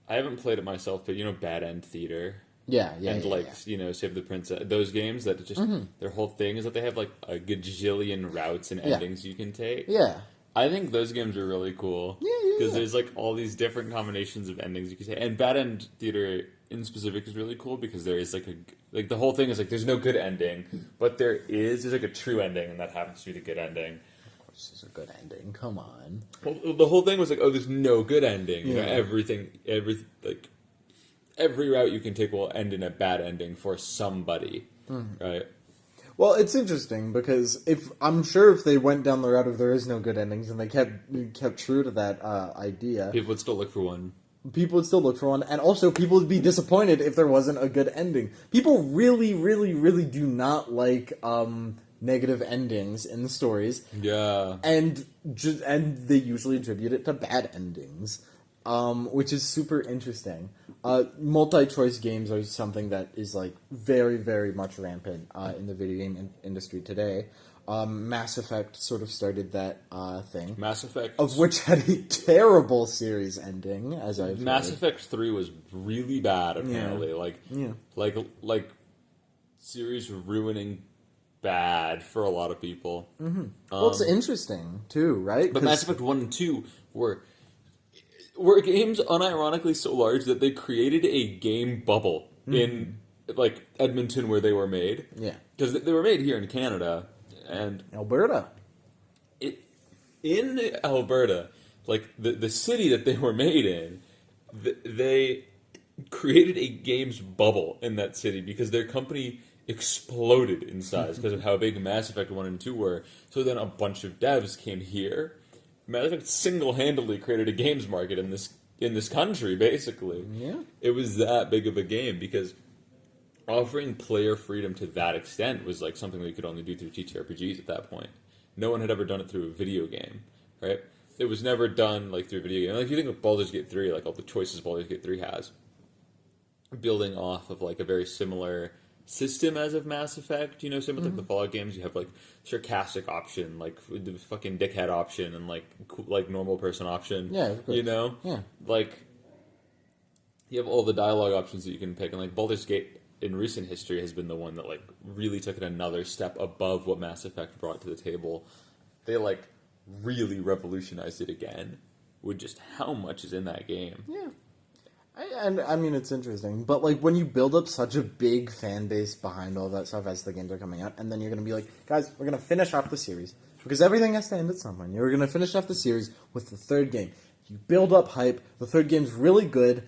I haven't played it myself, but Bad End Theater... Yeah. Save the Princess. Those games that just their whole thing is that they have like a gajillion routes and endings you can take. Yeah, I think those games are really cool. Because there's like all these different combinations of endings you can say. And Bad End Theater in specific is really cool because there is like the whole thing is like there's no good ending, but there's like a true ending, and that happens to be the good ending. Of course, there's a good ending. Come on. Well, the whole thing was like, oh, there's no good ending. Every route you can take will end in a bad ending for somebody, right? Well, it's interesting because I'm sure if they went down the route of there is no good endings and they kept true to that idea, people would still look for one. And also people would be disappointed if there wasn't a good ending. People really, really, really do not like negative endings in stories. Yeah, and they usually attribute it to bad endings, which is super interesting. Multi-choice games are something that is like very, very much rampant in the video game industry today. Mass Effect sort of started that thing. Mass Effect, of which had a terrible series ending, as I've Mass heard. Effect 3 was really bad. Apparently, Yeah. like series ruining bad for a lot of people. Well, it's interesting too, right? But Mass Effect 1 and 2 were games unironically so large that they created a game bubble in like Edmonton where they were made. Yeah. Because they were made here in Canada and Alberta. in Alberta, like the city that they were made in, they created a games bubble in that city because their company exploded in size because of how big Mass Effect 1 and 2 were. So then a bunch of devs came here. Mass Effect single-handedly created a games market in this country, basically. Yeah. It was that big of a game because offering player freedom to that extent was like something that you could only do through TTRPGs at that point. No one had ever done it through a video game, right? It was never done like through a video game. Like if you think of Baldur's Gate 3, like all the choices Baldur's Gate 3 has, building off of like a very similar system as of Mass Effect, you know, same with like the Fallout games, you have like sarcastic option, like the fucking dickhead option, and like normal person option. Yeah, of course. You know, Yeah. like you have all the dialogue options that you can pick, and like Baldur's Gate in recent history has been the one that like really took it another step above what Mass Effect brought to the table. They like really revolutionized it again with just how much is in that game. Yeah. I mean, it's interesting. But, like, when you build up such a big fan base behind all that stuff as the games are coming out, and then you're going to be like, guys, we're going to finish off the series. Because everything has to end at some point. You're going to finish off the series with the third game. You build up hype, the third game's really good,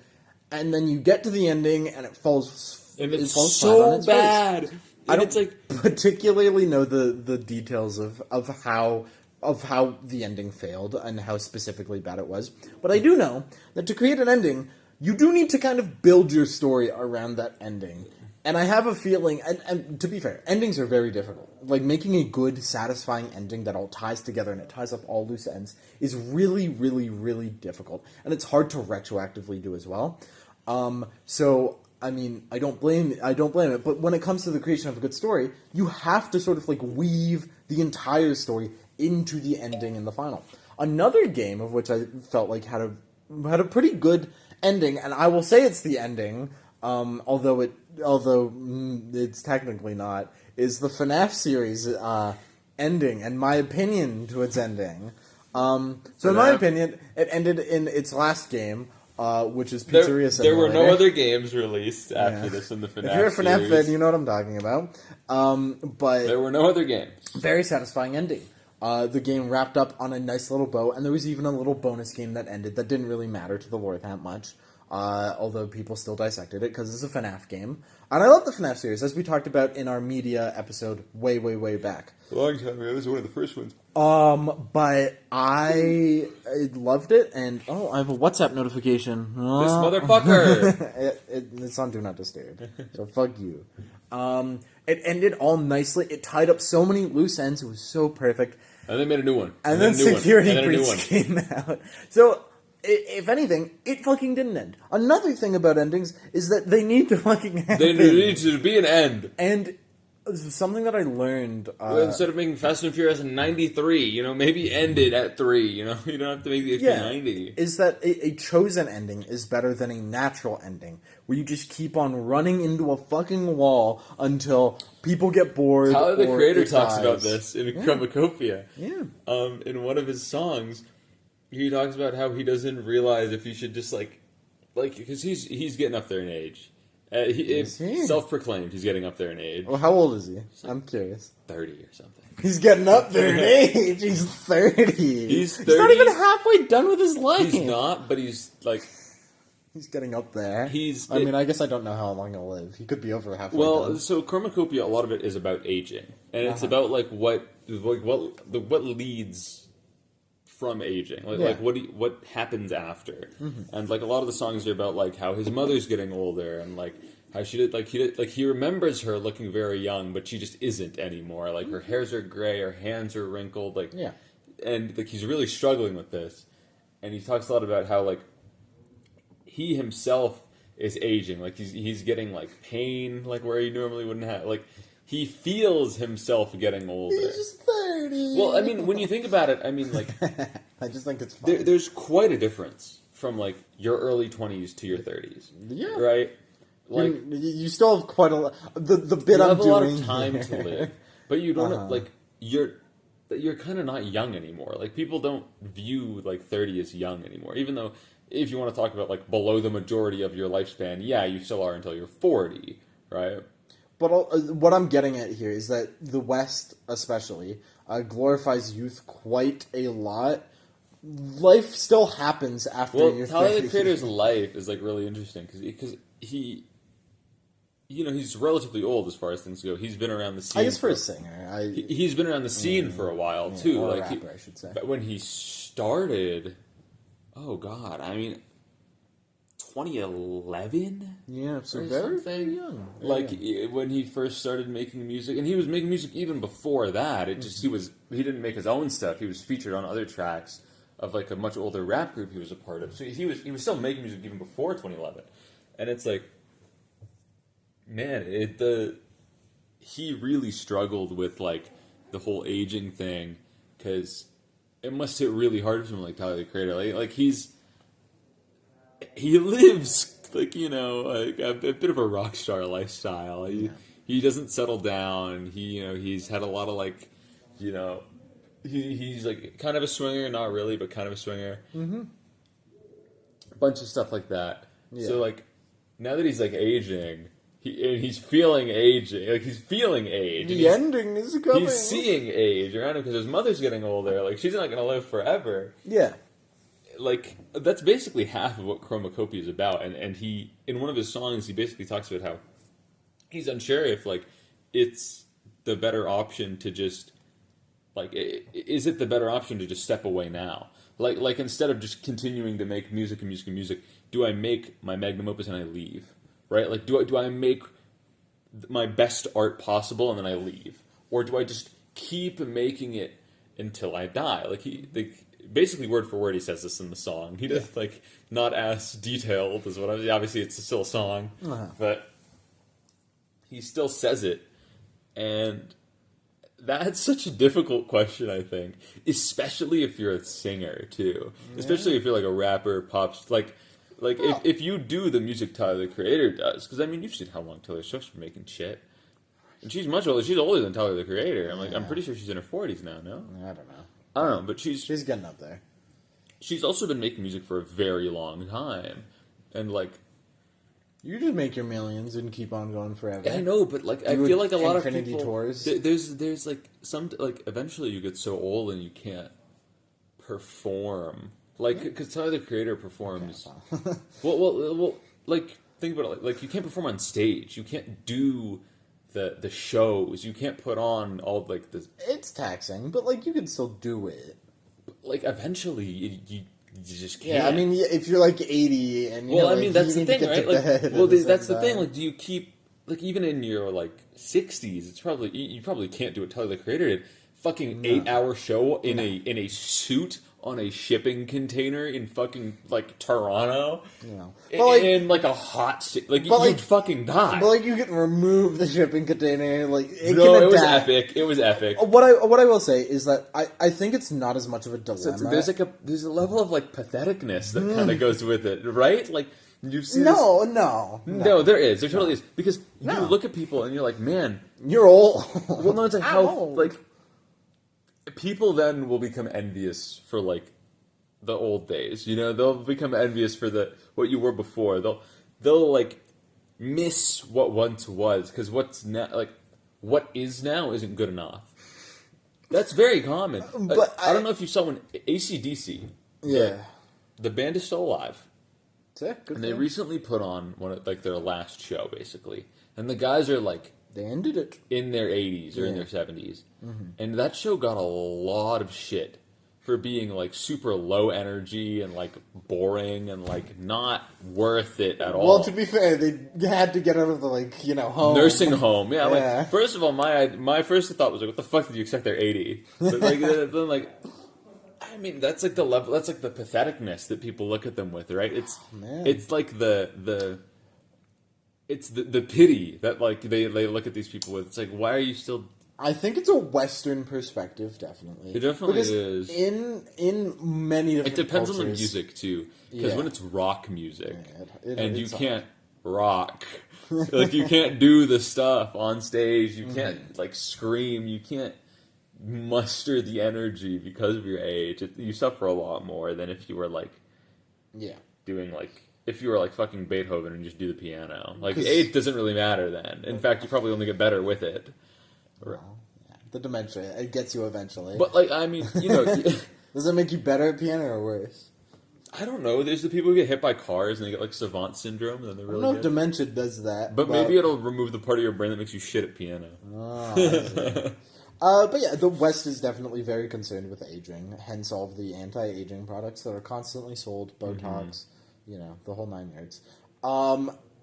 and then you get to the ending, and it falls And it's falls so flat on its bad. face. I don't It's like particularly know the details of how the ending failed and how specifically bad it was. But I do know that to create an ending, you do need to kind of build your story around that ending. And I have a feeling, and to be fair, endings are very difficult. Like, making a good, satisfying ending that all ties together and it ties up all loose ends is really, really, really difficult. And it's hard to retroactively do as well. So, I mean, I don't blame it. But when it comes to the creation of a good story, you have to sort of, like, weave the entire story into the ending and the final. Another game of which I felt like had a pretty good ending, and I will say it's the ending, although it's technically not, is the FNAF series ending, and my opinion to its ending. So in my opinion, it ended in its last game, which is Pizzeria Simulator. There were no other games released after this in the FNAF If you're a FNAF series. fan, you know what I'm talking about. But There were no other games. very satisfying ending. The game wrapped up on a nice little bow, and there was even a little bonus game that ended that didn't really matter to the lore that much, although people still dissected it because it's a FNAF game. And I love the FNAF series, as we talked about in our media episode way, way, way back. A long time ago, this was one of the first ones. But I loved it, and I have a WhatsApp notification. This motherfucker! It's on Do Not Disturb, so fuck you. It ended all nicely. It tied up so many loose ends. It was so perfect. And they made a new one. And then a new one. Security And then a new Breach one. came out. So, if anything, it fucking didn't end. Another thing about endings is that they need to fucking happen. They need to be an end. And something that I learned... Instead of making Fast and Furious in 93, maybe end it at 3, You don't have to make the extra 90. Is that a chosen ending is better than a natural ending, where you just keep on running into a fucking wall until people get bored. Tyler, the Creator, it talks dies. about this in Chromacopia. Yeah. In one of his songs, he talks about how he doesn't realize if he should just because he's getting up there in age. Is he? Self-proclaimed, he's getting up there in age. Well, how old is he? I'm curious. 30 or something. He's getting up there in age. He's 30. He's 30. He's not even halfway done with his life. He's not, but he's like... He's getting up there. I mean, I guess I don't know how long he'll live. He could be over halfway Well, done. so Chromacopia, a lot of it is about aging. And it's about, what leads from aging. Like what happens after. Mm-hmm. And, a lot of the songs are about, how his mother's getting older and, how he remembers her looking very young, but she just isn't anymore. Her hairs are gray, her hands are wrinkled, and he's really struggling with this. And he talks a lot about how he himself is aging. He's getting pain where he normally wouldn't have. he feels himself getting older. He's just 30. Well, I mean, when you think about it, I mean, like, I just think it's funny. there's quite a difference from like your early 20s to your 30s. Yeah. Right. Like you still have quite a lot. The bit you I'm have a doing lot of time here. to live, but you don't like you're kind of not young anymore. Like people don't view like 30 as young anymore, even though if you want to talk about like below the majority of your lifespan, yeah, you still are until you're 40, right? But what I'm getting at here is that the West, especially, glorifies youth quite a lot. Life still happens after you're 30. Tyler the Creator's life is like really interesting because he, you know, he's relatively old as far as things go. He's been around the scene. I guess for a singer, he's been around the scene for a while too. Or like a rapper, I should say. But when he started, oh god, I mean, 2011. Yeah, so or very something. young. Like when he first started making music, and he was making music even before that. It just he didn't make his own stuff. He was featured on other tracks of like a much older rap group he was a part of. So he was still making music even before 2011, and it's like, man, he really struggled with like the whole aging thing because it must hit really hard for him, like Tyler the Creator. Like he lives like, you know, like a bit of a rock star lifestyle. He doesn't settle down. He's had a lot of like, you know, he's like kind of a swinger, not really, but kind of a swinger. Mm-hmm. A bunch of stuff like that. Yeah. So like now that he's like aging, he's feeling aging. Like he's feeling age. The ending is coming. He's seeing age around him because his mother's getting older. Like she's not going to live forever. Yeah. Like that's basically half of what Chromacopia is about, and he in one of his songs he basically talks about how he's unsure if like it's the better option to just like is it the better option to just step away now, like instead of just continuing to make music, do I make my magnum opus and I leave, right? Like do I make my best art possible and then I leave, or do I just keep making it until I die? Basically, word for word, he says this in the song. He does like not as detailed as what obviously it's still a song, but he still says it, and that's such a difficult question. I think, especially if you're a singer too, especially if you're like a rapper, pops, if you do the music Tyler the Creator does, because I mean you've seen how long Taylor Swift's been making shit, and she's much older. She's older than Tyler the Creator. I'm pretty sure she's in her 40s now. No, I don't know. I don't know, but she's getting up there. She's also been making music for a very long time, and like you just make your millions and keep on going forever. I know, but like I feel like a lot of Infinity people tours. There's like some like eventually you get so old and you can't perform like because Tyler the Creator performs. Okay. well, like think about it. Like you can't perform on stage. You can't do the shows. You can't put on all like the. It's taxing, but like you can still do it. Like eventually, you just can't. Yeah, I mean, if you're like 80 and I mean that's the thing, right? Like, that's the thing. Like, do you keep like even in your like 60s? It's probably you probably can't do what Tyler the Creator did. Fucking 8-hour show in a suit on a shipping container in fucking like Toronto, in like a hot city. Like you'd fucking die. But like you can remove the shipping container. Like it was epic. It was epic. What I will say is that I think it's not as much of a dilemma. So there's a level of like patheticness that kind of goes with it, right? Like you see. No, there is. There totally is because you look at people and you're like, man, you're old. Well, no, it's like how like. People then will become envious for like the old days. You know, they'll become envious for what you were before. They'll like miss what once was because what's now what is now isn't good enough. That's very common. But I don't know if you saw when AC/DC. Yeah, the band is still alive. Sick. Good and they recently put on one of like their last show basically, and the guys are like. They ended it. In their 80s or in their 70s. Mm-hmm. And that show got a lot of shit for being, like, super low energy and, like, boring and, like, not worth it at all. Well, to be fair, they had to get out of the, like, you know, home. Nursing home. Yeah, like, first of all, my first thought was, like, what the fuck did you expect they're 80? But, like, then, like, I mean, that's, like, the level, that's, like, the patheticness that people look at them with, right? It's like it's the pity that like they look at these people with. It's like, why are you still? I think it's a Western perspective, definitely. It definitely because is. In many different It depends cultures, on the music too, because Yeah. when it's rock music Yeah, and you it's can't rock, like you can't do the stuff on stage, you can't like scream, you can't muster the energy because of your age. You suffer a lot more than if you were like yeah. doing like if you were like fucking Beethoven and just do the piano. Like 'Cause- age doesn't really matter then. In fact, you probably only get better with it. Well, yeah. The dementia, it gets you eventually. But like, I mean, you know, Does it make you better at piano or worse? I don't know. There's the people who get hit by cars and they get like savant syndrome, and then they're I don't really know if good. dementia does that. But maybe it'll remove the part of your brain that makes you shit at piano. Oh, I see. But yeah, the West is definitely very concerned with aging, hence all of the anti-aging products that are constantly sold, Botox, the whole nine yards.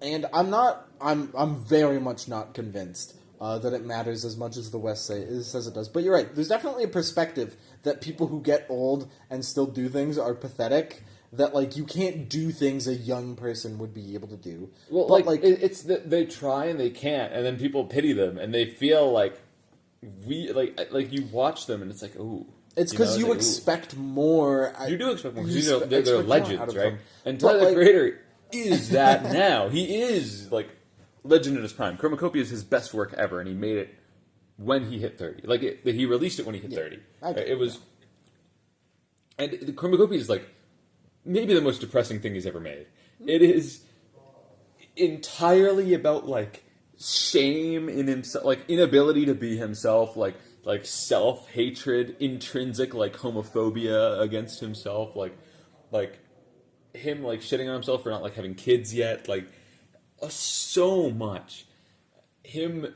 And I'm very much not convinced that it matters as much as the West says it does. But you're right, there's definitely a perspective that people who get old and still do things are pathetic, that like you can't do things a young person would be able to do. Well, but it's that they try and they can't, and then people pity them, and they feel like you watch them, and it's like, ooh. It's because you like, expect more. You do expect more, You because they're expect more legends, out of right? them. And But, Tyler, the like- Creator, is that now. He is, like, legend in his prime. Chromacopia is his best work ever, and he made it when he hit 30. Like, he released it when he hit 30. It was... And the Chromacopia is, like, maybe the most depressing thing he's ever made. It is entirely about, like, shame in himself, like, inability to be himself, like self-hatred, intrinsic, like, homophobia against himself, like him, like, shitting on himself for not, like, having kids yet, like, so much. Him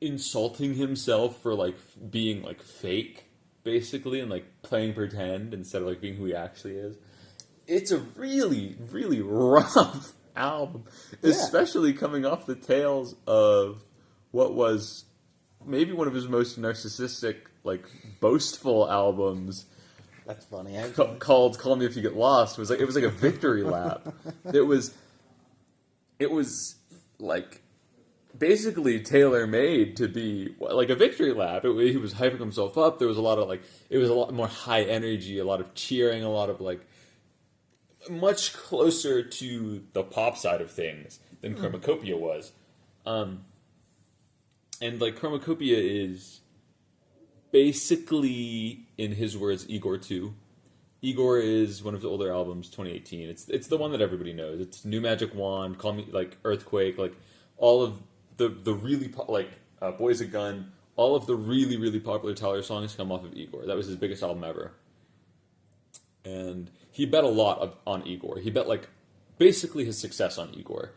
insulting himself for, like, being, like, fake, basically, and, like, playing pretend instead of, like, being who he actually is. It's a really, really rough album, especially coming off the tails of what was maybe one of his most narcissistic, like, boastful albums. That's funny. Called "Call Me If You Get Lost." It was like a victory lap. It was like basically tailor made to be like a victory lap. He was hyping himself up. There was a lot of it was a lot more high energy, a lot of cheering, a lot of like much closer to the pop side of things than Chromacopia was. And like Chromacopia is basically, in his words, Igor 2. Igor is one of the older albums, 2018. It's the one that everybody knows. It's New Magic Wand, Call Me, like Earthquake, like all of the really Boys a Gun. All of the really, really popular Tyler songs come off of Igor. That was his biggest album ever. And he bet a lot on Igor. He bet like basically his success on Igor,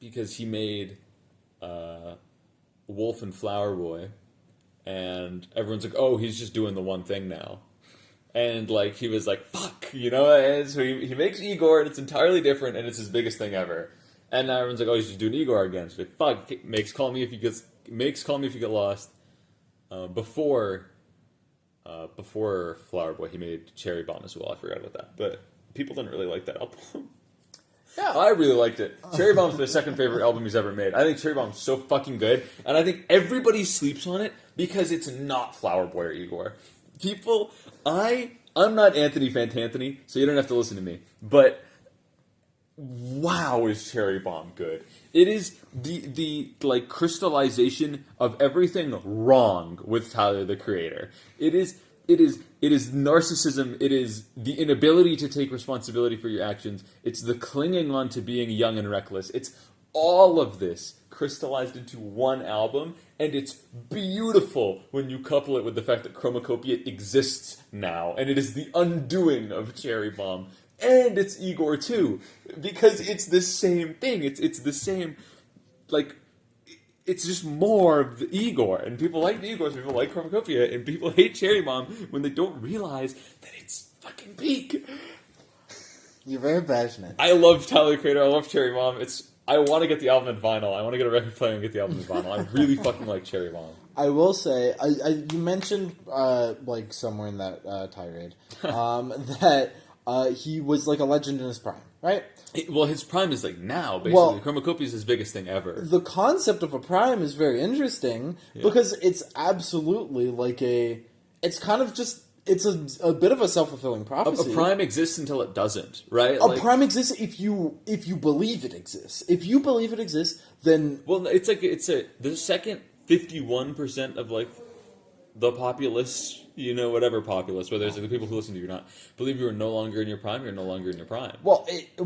because he made Wolf and Flower Boy, and everyone's like, oh, he's just doing the one thing now. And like he was like, fuck, and so he makes Igor, and it's entirely different, and it's his biggest thing ever. And now everyone's like, oh, he's just doing Igor again. So like, fuck, makes Call Me If You Get Lost. Before Flower Boy, he made Cherry Bomb as well. I forgot about that, but people didn't really like that album. Yeah. I really liked it. Cherry Bomb's my second favorite album he's ever made. I think Cherry Bomb's so fucking good, and I think everybody sleeps on it because it's not Flower Boy or Igor. I'm not Anthony Fantanthony, so you don't have to listen to me, but wow, is Cherry Bomb good. It is the like crystallization of everything wrong with Tyler, the Creator. It is narcissism. It is the inability to take responsibility for your actions. It's the clinging on to being young and reckless. It's all of this crystallized into one album, and it's beautiful when you couple it with the fact that Chromacopia exists now, and it is the undoing of Cherry Bomb. And it's Igor too, because it's the same thing. It's the same, like, it's just more of the Igor, and people like the Igors, people like Chromacopia, and people hate Cherry Bomb when they don't realize that it's fucking peak. You're very passionate. I love Tyler, the Creator. I love Cherry Bomb. I want to get the album in vinyl. I want to get a record player and get the album in vinyl. I really fucking like Cherry Bomb. I will say, you mentioned like somewhere in that tirade that he was like a legend in his prime. right? Well, his prime is like now, basically. Well, Chromacopia is his biggest thing ever. The concept of a prime is very interesting because it's absolutely like it's kind of just, it's a bit of a self-fulfilling prophecy. A prime exists until it doesn't, right? A prime exists if you believe it exists. If you believe it exists, then... Well, it's like, the second 51% of like the populace, whatever populace, whether it's like the people who listen to you or not, believe you are no longer in your prime, you're no longer in your prime. Well, right? The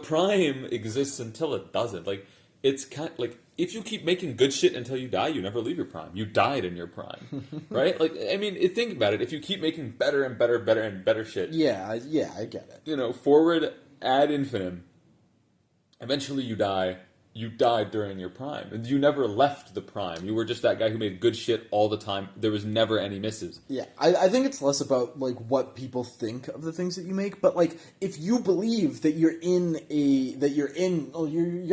prime exists until it doesn't. Like, it's kind of, like, if you keep making good shit until you die, you never leave your prime. You died in your prime, right? Like, I mean, think about it. If you keep making better and better and better shit, yeah, I get it. Forward ad infinitum, eventually you die. You died during your prime. You never left the prime. You were just that guy who made good shit all the time. There was never any misses. Yeah, I think it's less about like what people think of the things that you make, but like if you believe that you're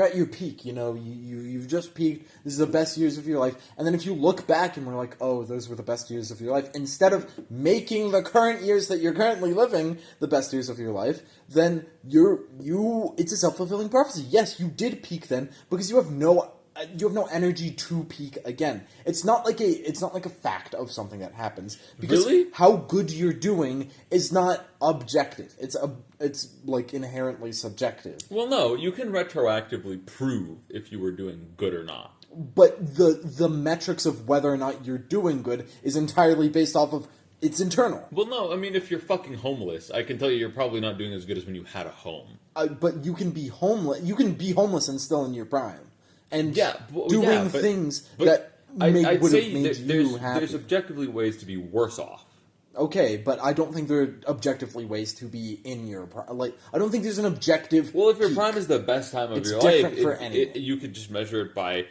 at your peak, you've just peaked. This is the best years of your life, and then if you look back and we're like, oh, those were the best years of your life, instead of making the current years that you're currently living the best years of your life, then it's a self-fulfilling prophecy. Yes, you did peak then because you have no energy to peak again. It's not like a fact of something that happens because really? How good you're doing is not objective. It's like inherently subjective. Well, no, you can retroactively prove if you were doing good or not. But the metrics of whether or not you're doing good is entirely based off of it's internal. Well, no, I mean, if you're fucking homeless, I can tell you're probably not doing as good as when you had a home. But you can be homeless. You can be homeless and still in your prime, and doing things that would have made you happy. There's objectively ways to be worse off. Okay, but I don't think there are objectively ways to be in your prime. Like, I don't think there's an objective. Well, if your peak. Prime is the best time of your life, you could just measure it by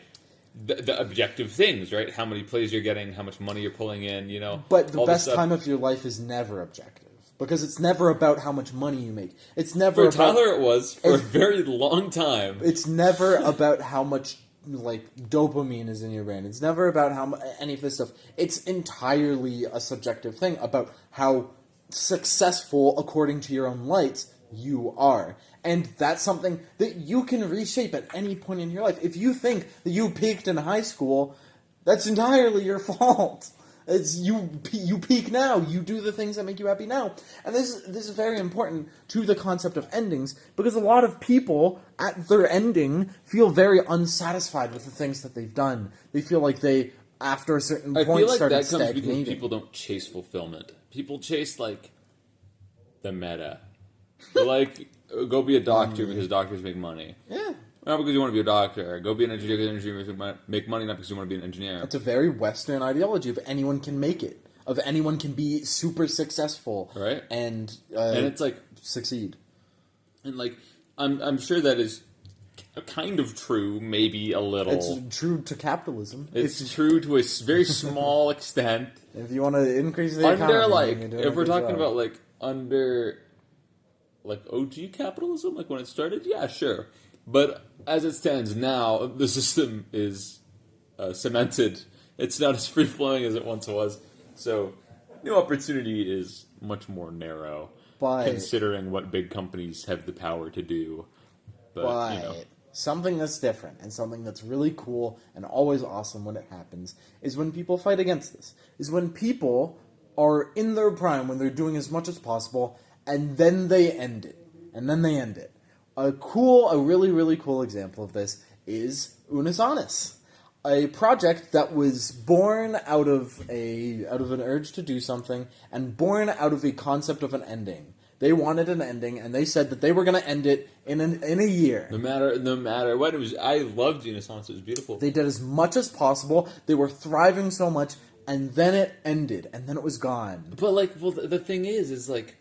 the objective things, right? How many plays you're getting, how much money you're pulling in, But the best time of your life is never objective. Because it's never about how much money you make. It's never for Tyler it was for a very long time. It's never about how much like dopamine is in your brain. It's never about any of this stuff. It's entirely a subjective thing about how successful, according to your own lights, you are. And that's something that you can reshape at any point in your life. If you think that you peaked in high school, that's entirely your fault. It's you peak now. You do the things that make you happy now. And this is very important to the concept of endings because a lot of people at their ending feel very unsatisfied with the things that they've done. They feel like they, after a certain point, started stagnating. I feel like that comes because people don't chase fulfillment. People chase like the meta. Like, go be a doctor because doctors make money. Yeah. Not because you want to be a doctor. Go be an engineer because engineers make money, not because you want to be an engineer. It's a very Western ideology of anyone can make it. Of anyone can be super successful. Right. And it's like... succeed. And like, I'm sure that is kind of true, maybe a little. It's true to capitalism. It's true to a very small extent. If you want to increase the economy... Under, like, if we're talking about, like, under... like OG capitalism, like when it started, yeah, sure. But as it stands now, the system is cemented. It's not as free flowing as it once was. So, new opportunity is much more narrow, considering what big companies have the power to do. But something that's different and something that's really cool and always awesome when it happens is when people fight against this. Is when people are in their prime, when they're doing as much as possible, and then they end it. A really, really cool example of this is Unus Annus, a project that was born out of an urge to do something and born out of a concept of an ending. They wanted an ending, and they said that they were going to end it in a year. No matter what, I loved Unus Annus. It was beautiful. They did as much as possible. They were thriving so much, and then it ended, and then it was gone. But the thing is like,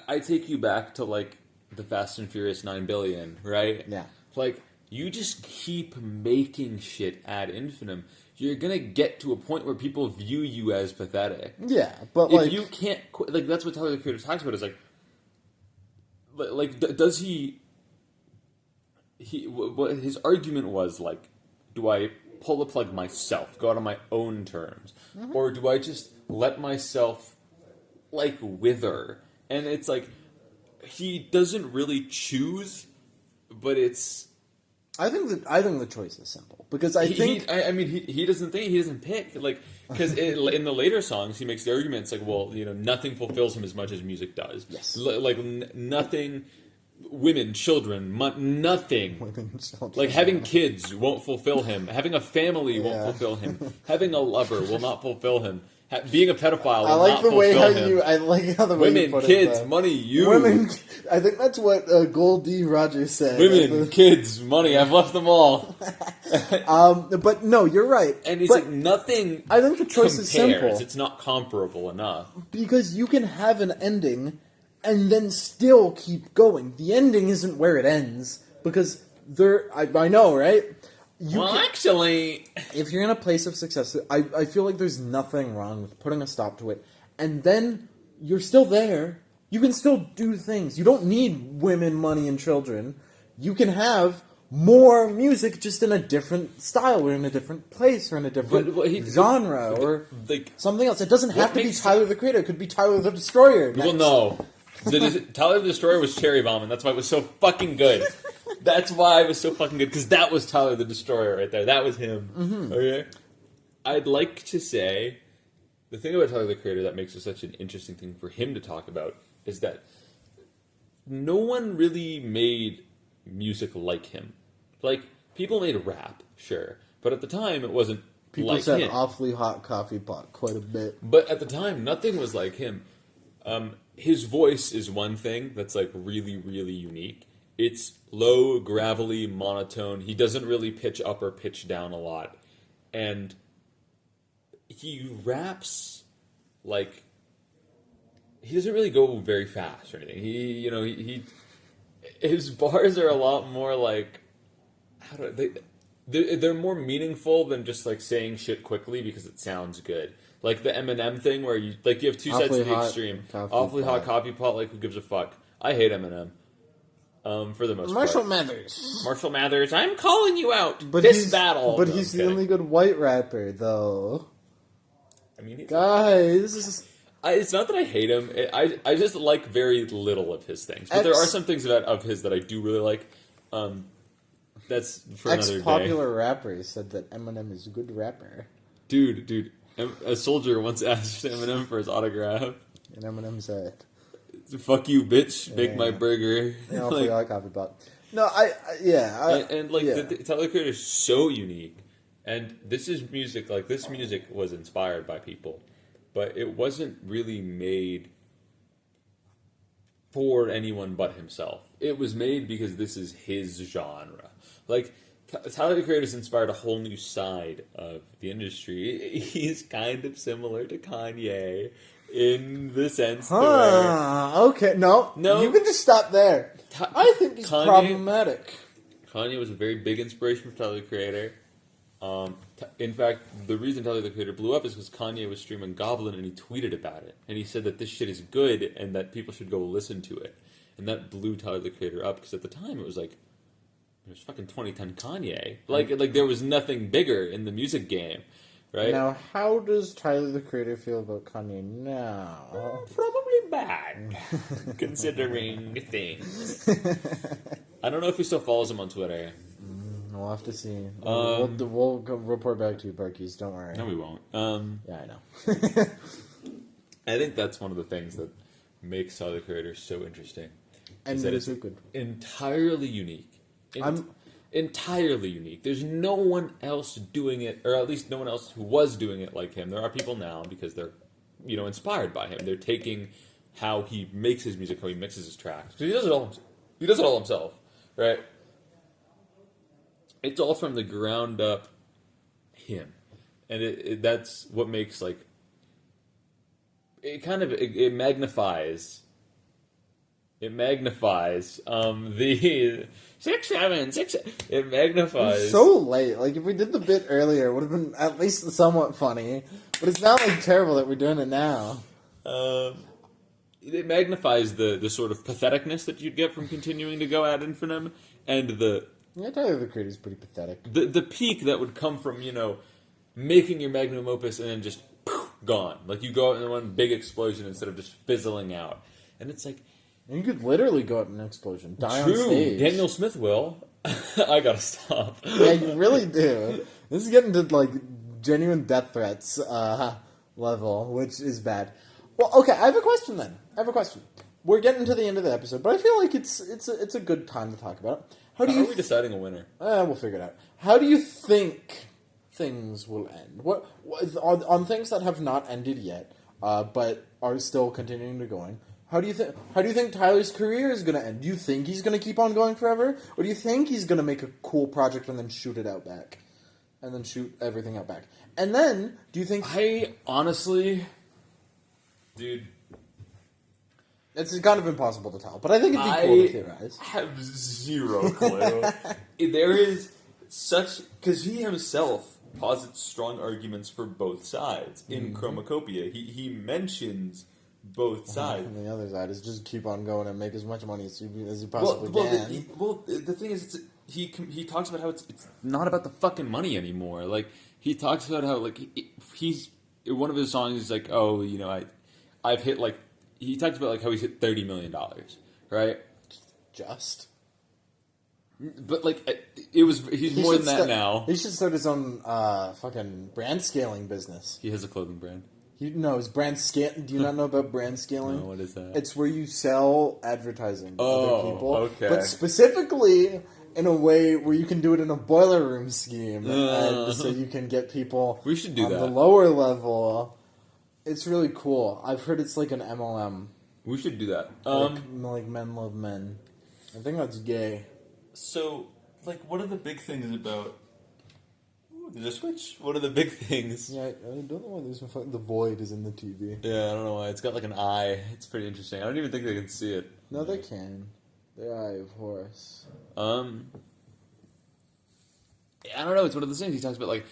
I take you back to like the Fast and Furious 9 billion, right? Yeah. Like, you just keep making shit ad infinitum. You're gonna get to a point where people view you as pathetic. Yeah, but if you can't quit, like, that's what Tyler the Creator talks about. Is does he? What his argument was like, do I pull the plug myself, go out on my own terms, or do I just let myself like wither And it's like, he doesn't really choose, but it's... I think the choice is simple because I think he doesn't pick, like, because in the later songs he makes the arguments like, well, nothing fulfills him as much as music does. Yes. Nothing, women, children, nothing. Women, children. Like having kids won't fulfill him. Having a family won't fulfill him. Having a lover will not fulfill him. Being a pedophile will not fulfill him. I like how the way women, you put kids, it, money, you. Women, I think that's what Goldie Rogers said. Women, kids, money. I've left them all. But no, you're right. And he's like, nothing. I think the choice is simple. It's not comparable enough. Because you can have an ending and then still keep going. The ending isn't where it ends. Because I know, right? Actually... If you're in a place of success, I feel like there's nothing wrong with putting a stop to it. And then you're still there. You can still do things. You don't need women, money, and children. You can have more music just in a different style or in a different place or in a different genre or something else. It doesn't have to be Tyler, the Creator. It could be Tyler, the Destroyer. Well, no. Tyler, the Destroyer was Cherry Bomb, and that's why it was so fucking good. That's why it was so fucking good, because that was Tyler the Destroyer right there. That was him. Mm-hmm. Okay? I'd like to say, the thing about Tyler the Creator that makes it such an interesting thing for him to talk about is that no one really made music like him. Like, people made rap, sure, but at the time it wasn't people said Awfully Hot Coffee Pot quite a bit. But at the time, nothing was like him. His voice is one thing that's, like, really, really unique. It's low, gravelly, monotone. He doesn't really pitch up or pitch down a lot. And he raps like... He doesn't really go very fast or anything. His bars are a lot more like... They're more meaningful than just, like, saying shit quickly because it sounds good. Like the Eminem thing where you have two sides to the extreme. Awfully Hot Coffee Pot, like, who gives a fuck? I hate Eminem. For the most part. Marshall Mathers, I'm calling you out. But this battle. But he's the only good white rapper, though. I mean, guys, it's not that I hate him. I just like very little of his things. But there are some things of his that I do really like. That's for another day. Ex-popular rapper said that Eminem is a good rapper. Dude, a soldier once asked Eminem for his autograph. And Eminem said... Fuck you, bitch! Make my burger. Yeah, like coffee pot. No, Tyler Creator is so unique, and this is music. Like, this music was inspired by people, but it wasn't really made for anyone but himself. It was made because this is his genre. Like, Tyler the Creator's inspired a whole new side of the industry. He's kind of similar to Kanye. In the sense that... Okay, no. You can just stop there. I think he's problematic. Kanye was a very big inspiration for Tyler the Creator. In fact, the reason Tyler the Creator blew up is because Kanye was streaming Goblin and he tweeted about it. And he said that this shit is good and that people should go listen to it. And that blew Tyler the Creator up because at the time it was like... It was fucking 2010 Kanye. Like there was nothing bigger in the music game. Right? Now, how does Tyler the Creator feel about Kanye now? Probably bad, considering things. I don't know if he still follows him on Twitter. We'll have to see. We'll report back to you, Parkies. Don't worry. No, we won't. Yeah, I know. I think that's one of the things that makes Tyler the Creator so interesting. And that it's good. Entirely unique. Entirely unique. There's no one else doing it, or at least no one else who was doing it like him. There are people now because they're, inspired by him. They're taking how he makes his music, how he mixes his tracks. Because he does it all. He does it all himself, right? It's all from the ground up him, and that's what makes it magnifies. It magnifies the 6, 7, 6. It magnifies. It's so late. Like, if we did the bit earlier, it would have been at least somewhat funny. But it's not terrible that we're doing it now. It magnifies the sort of patheticness that you'd get from continuing to go ad infinitum, and the... Yeah, Tyler the Creator is pretty pathetic. The peak that would come from, making your magnum opus and then just poof, gone. Like, you go out in one big explosion instead of just fizzling out. And it's like, And you could literally go out in an explosion, die on true, stage. Daniel Smith will. I gotta stop. Yeah, you really do. This is getting to like genuine death threats level, which is bad. Well, okay, I have a question then. We're getting to the end of the episode, but I feel like it's a good time to talk about it. How are we deciding a winner? We'll figure it out. How do you think things will end? What on things that have not ended yet, but are still continuing to going? How do you think Tyler's career is going to end? Do you think he's going to keep on going forever, or do you think he's going to make a cool project and then shoot it out back, and then shoot everything out back? And then, do you think I honestly, dude, it's kind of impossible to tell? But I think it'd be cool to theorize. I have zero clue. There is such because he himself posits strong arguments for both sides in Chromacopia. He mentions both sides. And the other side is just keep on going and make as much money as you possibly can. The thing is, he talks about how it's not about the fucking money anymore. Like he talks about how like he's one of his songs is like, oh, you know, I've hit like he talks about like how he's hit $30 million, right? Just. But like he's more than that now. He should start his own fucking brand scaling business. He has a clothing brand. His brand scale. Do you not know about brand scaling? No, what is that? It's where you sell advertising to other people, okay. but specifically in a way where you can do it in a boiler room scheme, and so you can get people. We should do on that. The lower level. It's really cool. I've heard it's like an MLM. We should do that. Like men love men. I think that's gay. So, like, what are the big things about? There's a switch. What are the big things? Yeah, I don't know why there's the void is in the TV. Yeah, I don't know why. It's got like an eye. It's pretty interesting. I don't even think they can see it. No, they can. The eye of Horus. I don't know. It's one of those things. He talks about like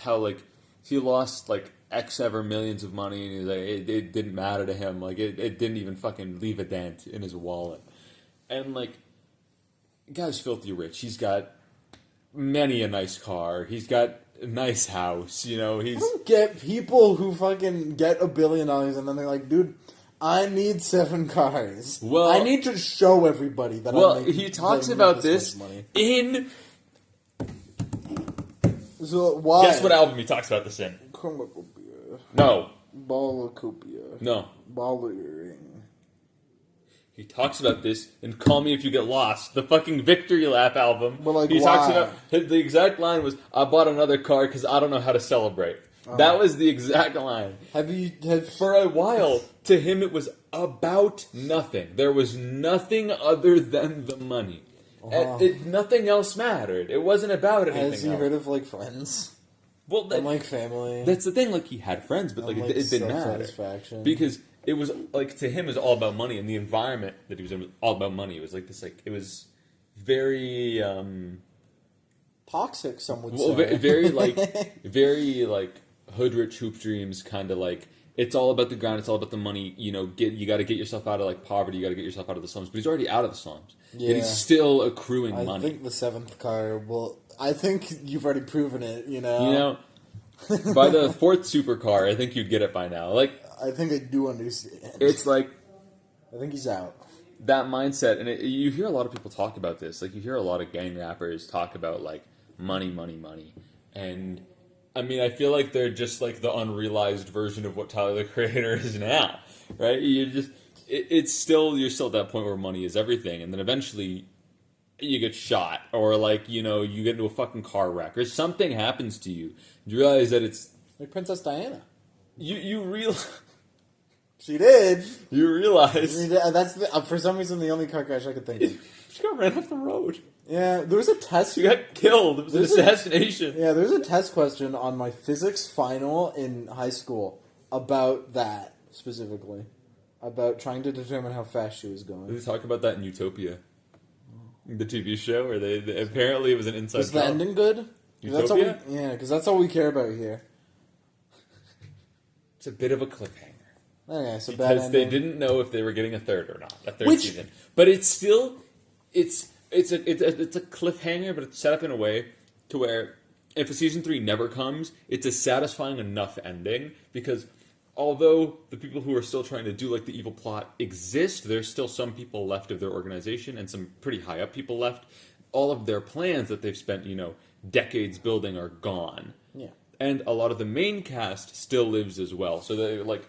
how like he lost like X ever millions of money, and he's like it didn't matter to him. Like it didn't even fucking leave a dent in his wallet. And like, guy's filthy rich. He's got many a nice car. He's got a nice house. You know, I don't get people who fucking get $1 billion and then they're like, dude, I need 7 cars. Well, I need to show everybody that. Well, he talks about this in. So why? Guess what album he talks about this in? Chromacopia. No. Ballacopia. No. Ballering. He talks about this in Call Me If You Get Lost, the fucking Victory Lap album. But like, he why? talks about the exact line was, "I bought another car because I don't know how to celebrate." That was the exact line. For a while, to him, it was about nothing. There was nothing other than the money. Nothing else mattered. It wasn't about anything. Has he heard of like friends? Well, and like family. That's the thing. Like he had friends, but like it didn't matter because it was like to him it was all about money, and the environment that he was in was all about money. It was like this, like it was very toxic. Some would say very like hood rich hoop dreams kind of like. It's all about the grind. It's all about the money. You know, you got to get yourself out of like poverty. You got to get yourself out of the slums. But he's already out of the slums. Yeah. And he's still accruing money. I think the 7th car will. I think you've already proven it. You know. By the 4th supercar, I think you'd get it by now. Like, I think I do understand. It's like, I think he's out. That mindset, and you hear a lot of people talk about this. Like, you hear a lot of gang rappers talk about like money, money, money, and. I mean, I feel like they're just like the unrealized version of what Tyler the Creator is now, right? You're still at that point where money is everything, and then eventually you get shot, or like you get into a fucking car wreck, or something happens to you. You realize that it's like Princess Diana. You realize she did. You realize that's for some reason the only car crash I could think of. She got ran off the road. Yeah, there was a test. She got killed. It was an assassination. Yeah, there was a test question on my physics final in high school about that specifically, about trying to determine how fast she was going. They talk about that in Utopia, the TV show, where they apparently it was an inside. Was the ending good? Utopia? Because that's all we care about here. It's a bit of a cliffhanger. Okay, it's a bad because ending. they didn't know if they were getting a third or not, a third season. But it's still, it's a cliffhanger, but it's set up in a way to where if a season 3 never comes, it's a satisfying enough ending because although the people who are still trying to do like the evil plot exist, there's still some people left of their organization and some pretty high up people left. All of their plans that they've spent, decades building are gone. Yeah. And a lot of the main cast still lives as well. So they're like,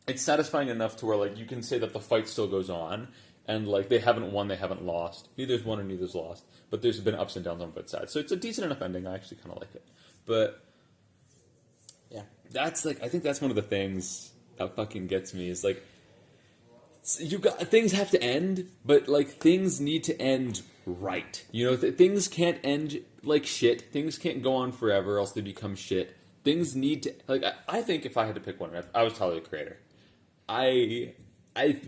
it's satisfying enough to where like you can say that the fight still goes on, and like they haven't won, they haven't lost. Neither's won or neither's lost. But there's been ups and downs on both sides. So it's a decent enough ending. I actually kind of like it. But Yeah. that's like, I think that's one of the things that fucking gets me is like, things have to end, but like things need to end right. Things can't end like shit. Things can't go on forever, else they become shit. Things need to like. I think if I had to pick one, if I was Tyler the Creator, I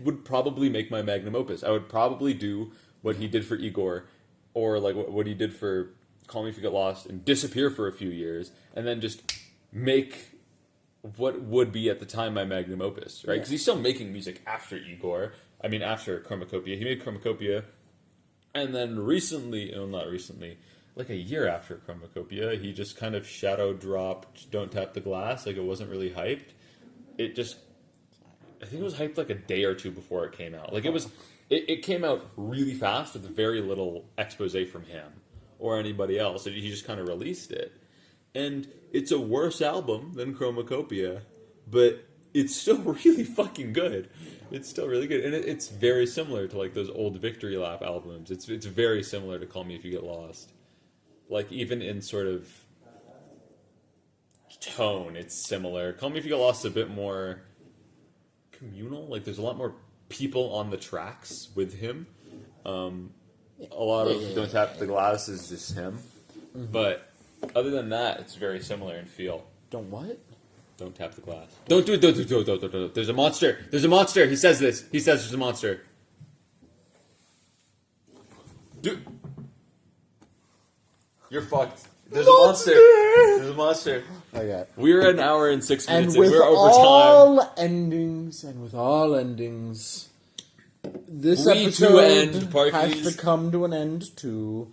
would probably make my magnum opus. I would probably do what he did for Igor, or like what he did for Call Me If You Get Lost, and disappear for a few years, and then just make what would be at the time my magnum opus, right? Because he's still making music after Igor. I mean, after Chromacopia. He made Chromacopia, and then not recently, like a year after Chromacopia, he just kind of shadow dropped Don't Tap the Glass. Like, it wasn't really hyped. I think it was hyped like a day or two before it came out. Like, it came out really fast with very little expose from him or anybody else. He just kind of released it. And it's a worse album than Chromacopia, but it's still really fucking good. It's still really good. And it's very similar to like those old Victory Lap albums. It's very similar to Call Me If You Get Lost. Like, even in sort of tone, it's similar. Call Me If You Get Lost is a bit more communal. Like, there's a lot more people on the tracks with him. A lot of Don't Tap the Glass is just him. Mm-hmm. But other than that, it's very similar in feel. Don't what? Don't tap the glass. Don't do it. Don't. There's a monster. There's a monster. He says this. He says there's a monster. Dude. You're fucked. There's a monster. There's a monster. Okay. We're an hour and 6 minutes, and with and we're over all time. endings, this We episode too end, has Parkies. to come to an end too.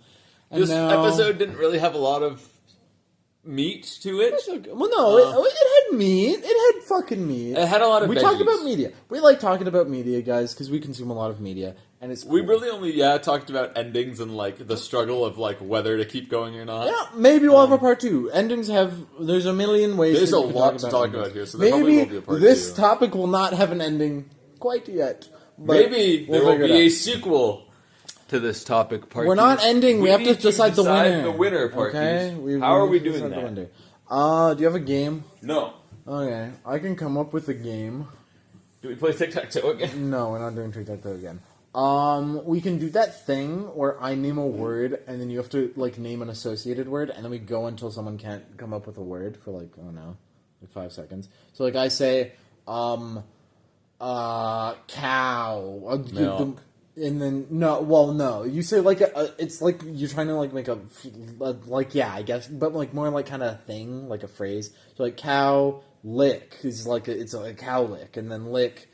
And This episode didn't really have a lot of meat to it. Well, no, it had meat. It had fucking meat. It had a lot of We veggies. talked about media. We like talking about media, guys, because we consume a lot of media. And it's We really only talked about endings and like the struggle of like whether to keep going or not. Yeah, maybe we'll have a part two. Endings there's a million ways. There's that a you can lot to talk endings. about here, so there probably will be a part this two. topic will not have an ending quite yet. But Maybe there will figure be it a out. sequel to this topic. Part We're not ending. We have to need decide the winner. The winner, Parkies. Okay. How are we need to doing decide the that? winner. Do you have a game? No. Okay, I can come up with a game. Do we play tic-tac-toe again? No, we're not doing tic-tac-toe again. We can do that thing where I name a word and then you have to like name an associated word, and then we go until someone can't come up with a word for like, I don't know, like 5 seconds. So like I say, cow. Milk. And then no. You say like it's like you're trying to like make a like I guess, but like more like kind of thing, like a phrase. So like cow lick is like it's a cow lick, and then lick.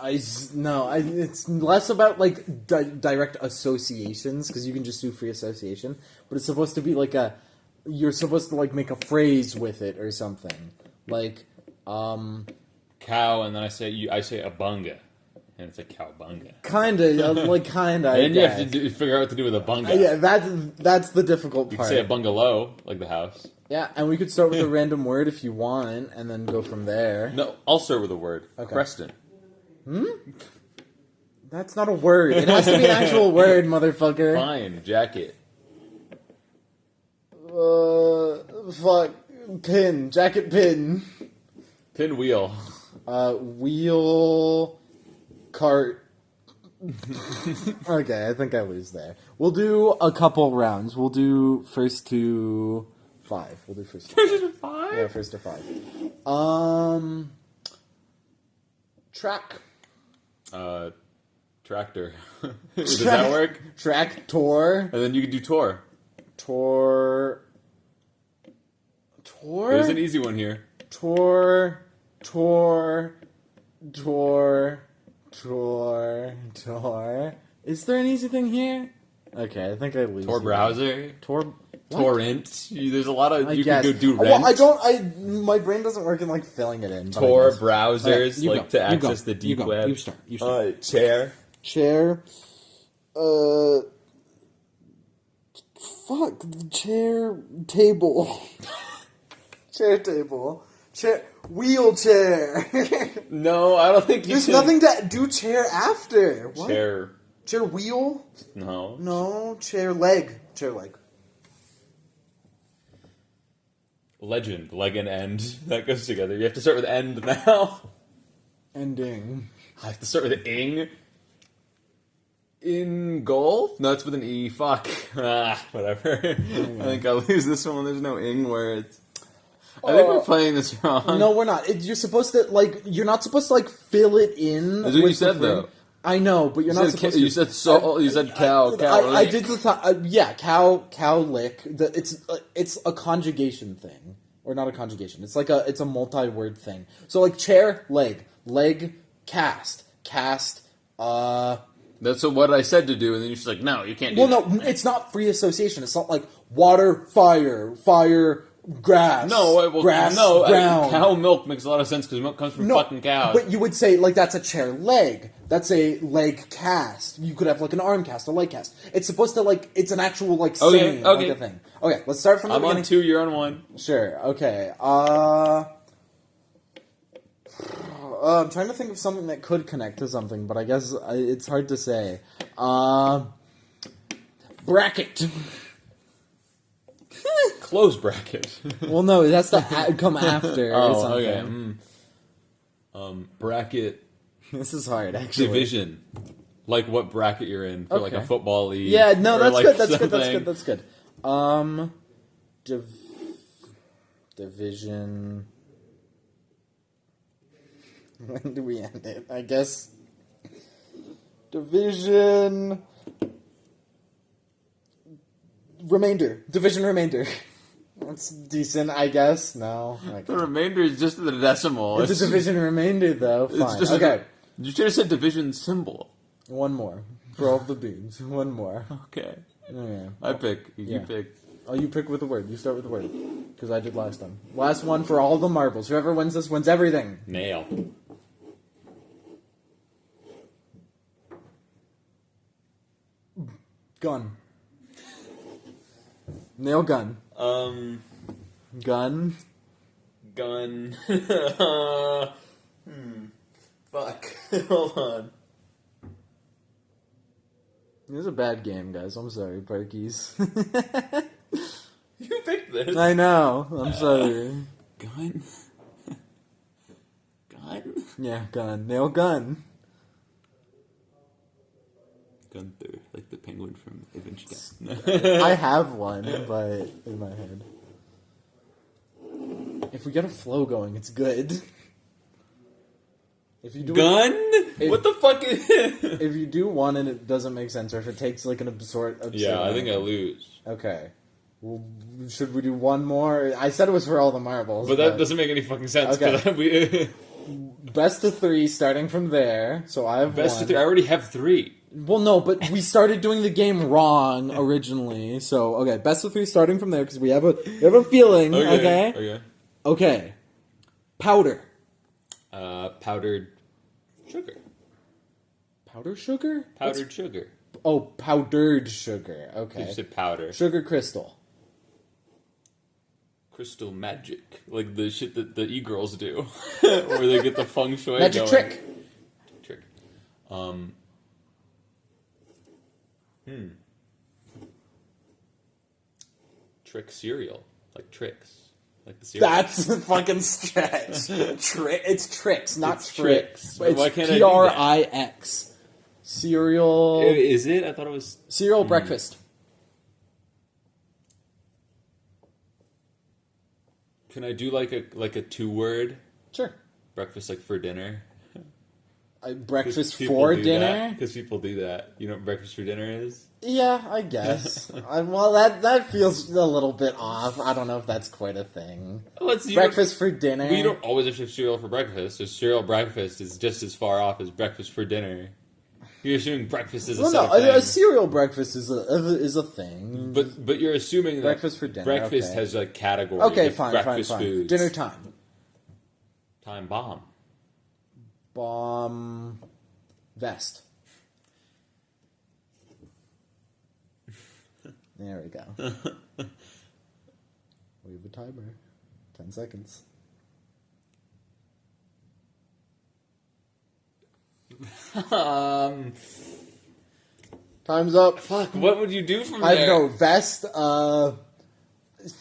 It's less about like direct associations because you can just do free association, but it's supposed to be like you're supposed to like make a phrase with it or something like Cow, and then I say a bunga, and it's a cowbunga. Kinda. And you have to figure out what to do with a bunga. Yeah, that's the difficult You part. can say a bungalow, like the house. Yeah, and we could start with a random word if you want, and then go from there. No, I'll start with a word. Okay. Creston. That's not a word. It has to be an actual word, motherfucker. Fine. Jacket. Fuck. Pin. Jacket pin. Pinwheel. Wheel. Cart. Okay, I think I lose there. We'll do a couple rounds. We'll do first to 5. We'll do first to 5. First to 5? Yeah, first to 5. Track. Tractor. Does that work? Tractor. And then you can do tour. Tour. There's an easy one here. Tour. Is there an easy thing here? Okay, I think I lose. Tor browser. Tor. Torrent. There's a lot of... I You guess. can go do Well, rent. my brain doesn't work in, like, filling it in. Tor browsers, Okay, like, to access the deep web. You start. Chair. Chair. Fuck. Chair. Table. Chair table. Chair. Wheelchair. No, I don't think you There's can... nothing to do chair after. What? Chair. Chair wheel? No. No. Chair leg. Chair leg. Legend. Leg and end. That goes together. You have to start with end now. Ending. I have to start with ing. In golf? No, it's with an E. Fuck. Whatever. I think I'll lose this one when there's no ing words. I think we're playing this wrong. No, we're not. You're supposed to, like, you're not supposed to, like, fill it in. That's what you said, though. I know, but you're not supposed to. You said you said cow. I did the cow lick. It's a conjugation thing, or not a conjugation. It's like it's a multi-word thing. So like chair, leg, cast. That's what I said to do, and then you're just like, no, you can't do that. Well, no, it's not free association. It's not like water, fire, grass. Grass, ground. Cow milk makes a lot of sense because milk comes from fucking cows. But you would say, like, that's a chair leg. That's a leg cast. You could have, like, an arm cast, a leg cast. It's supposed to, like, it's an actual, like, saying, like a thing. Okay, let's start from the beginning. I'm on 2, you're on 1. Sure, okay. I'm trying to think of something that could connect to something, but I guess it's hard to say. Bracket. Close bracket. Well, no, it has to come after or something. Okay. Bracket. This is hard, actually. Division. Like what bracket you're in for like a football league. Yeah, no, that's like good. That's something. good. That's good. Division. When do we end it? I guess. Division. Remainder. Division remainder. That's decent, I guess. No. Okay. The remainder is just the decimal. It's a division remainder, though. Fine. Okay. You should have said division symbol. One more. For all of the beans. One more. Okay. Yeah. I pick. You pick. Oh, you pick with the word. You start with the word. Because I did last time. Last one for all the marbles. Whoever wins this wins everything. Nail. Gun. Nail gun. Gun. Gun. Fuck. Hold on. This is a bad game, guys. I'm sorry, Parkies. You picked this. I know. I'm sorry. Gun. Gun. Yeah, gun. Nail gun. Gunther, like the penguin from Adventure Time. I have one, but in my head. If we get a flow going, it's good. If you do Gun? What the fuck is if you do one and it doesn't make sense, or if it takes like an absurd Yeah, I think I lose. Okay. Well, should we do one more? I said it was for all the marbles. But that doesn't make any fucking sense. Okay. Best of 3, starting from there. So I have Best one. of 3. I already have 3. Well, no, but we started doing the game wrong originally. So, okay, best of 3 starting from there, because we have a feeling, okay? Okay. Powder. Powdered sugar. Powder sugar? Powdered sugar. Oh, powdered sugar. Okay. You said powder. Sugar crystal. Crystal magic. Like the shit that the e-girls do. Where they get the feng shui Magic going. trick. Trick. Trick cereal. Like tricks. Like the cereal. That's a fucking stretch. It's tricks, not It's tricks. tricks. Why can't I do that? Trix. Cereal. Is it? I thought it was... Cereal breakfast. Can I do like a 2-word? Sure. Breakfast like for dinner? Breakfast for dinner? Because people do that. You know what breakfast for dinner is? Yeah, I guess. Well, that feels a little bit off. I don't know if that's quite a thing. Breakfast for dinner? Well, you don't always have to have cereal for breakfast. So cereal breakfast is just as far off as breakfast for dinner. You're assuming breakfast is a Well, set no, of a things. cereal breakfast is a thing. But you're assuming that Breakfast for dinner, breakfast okay. has like categories. Okay, of fine. breakfast foods. Dinner time. Time bomb. Bomb. Vest. There we go. We have a timer. 10 seconds. Time's up. Fuck. What would you do from I there? know. Vest.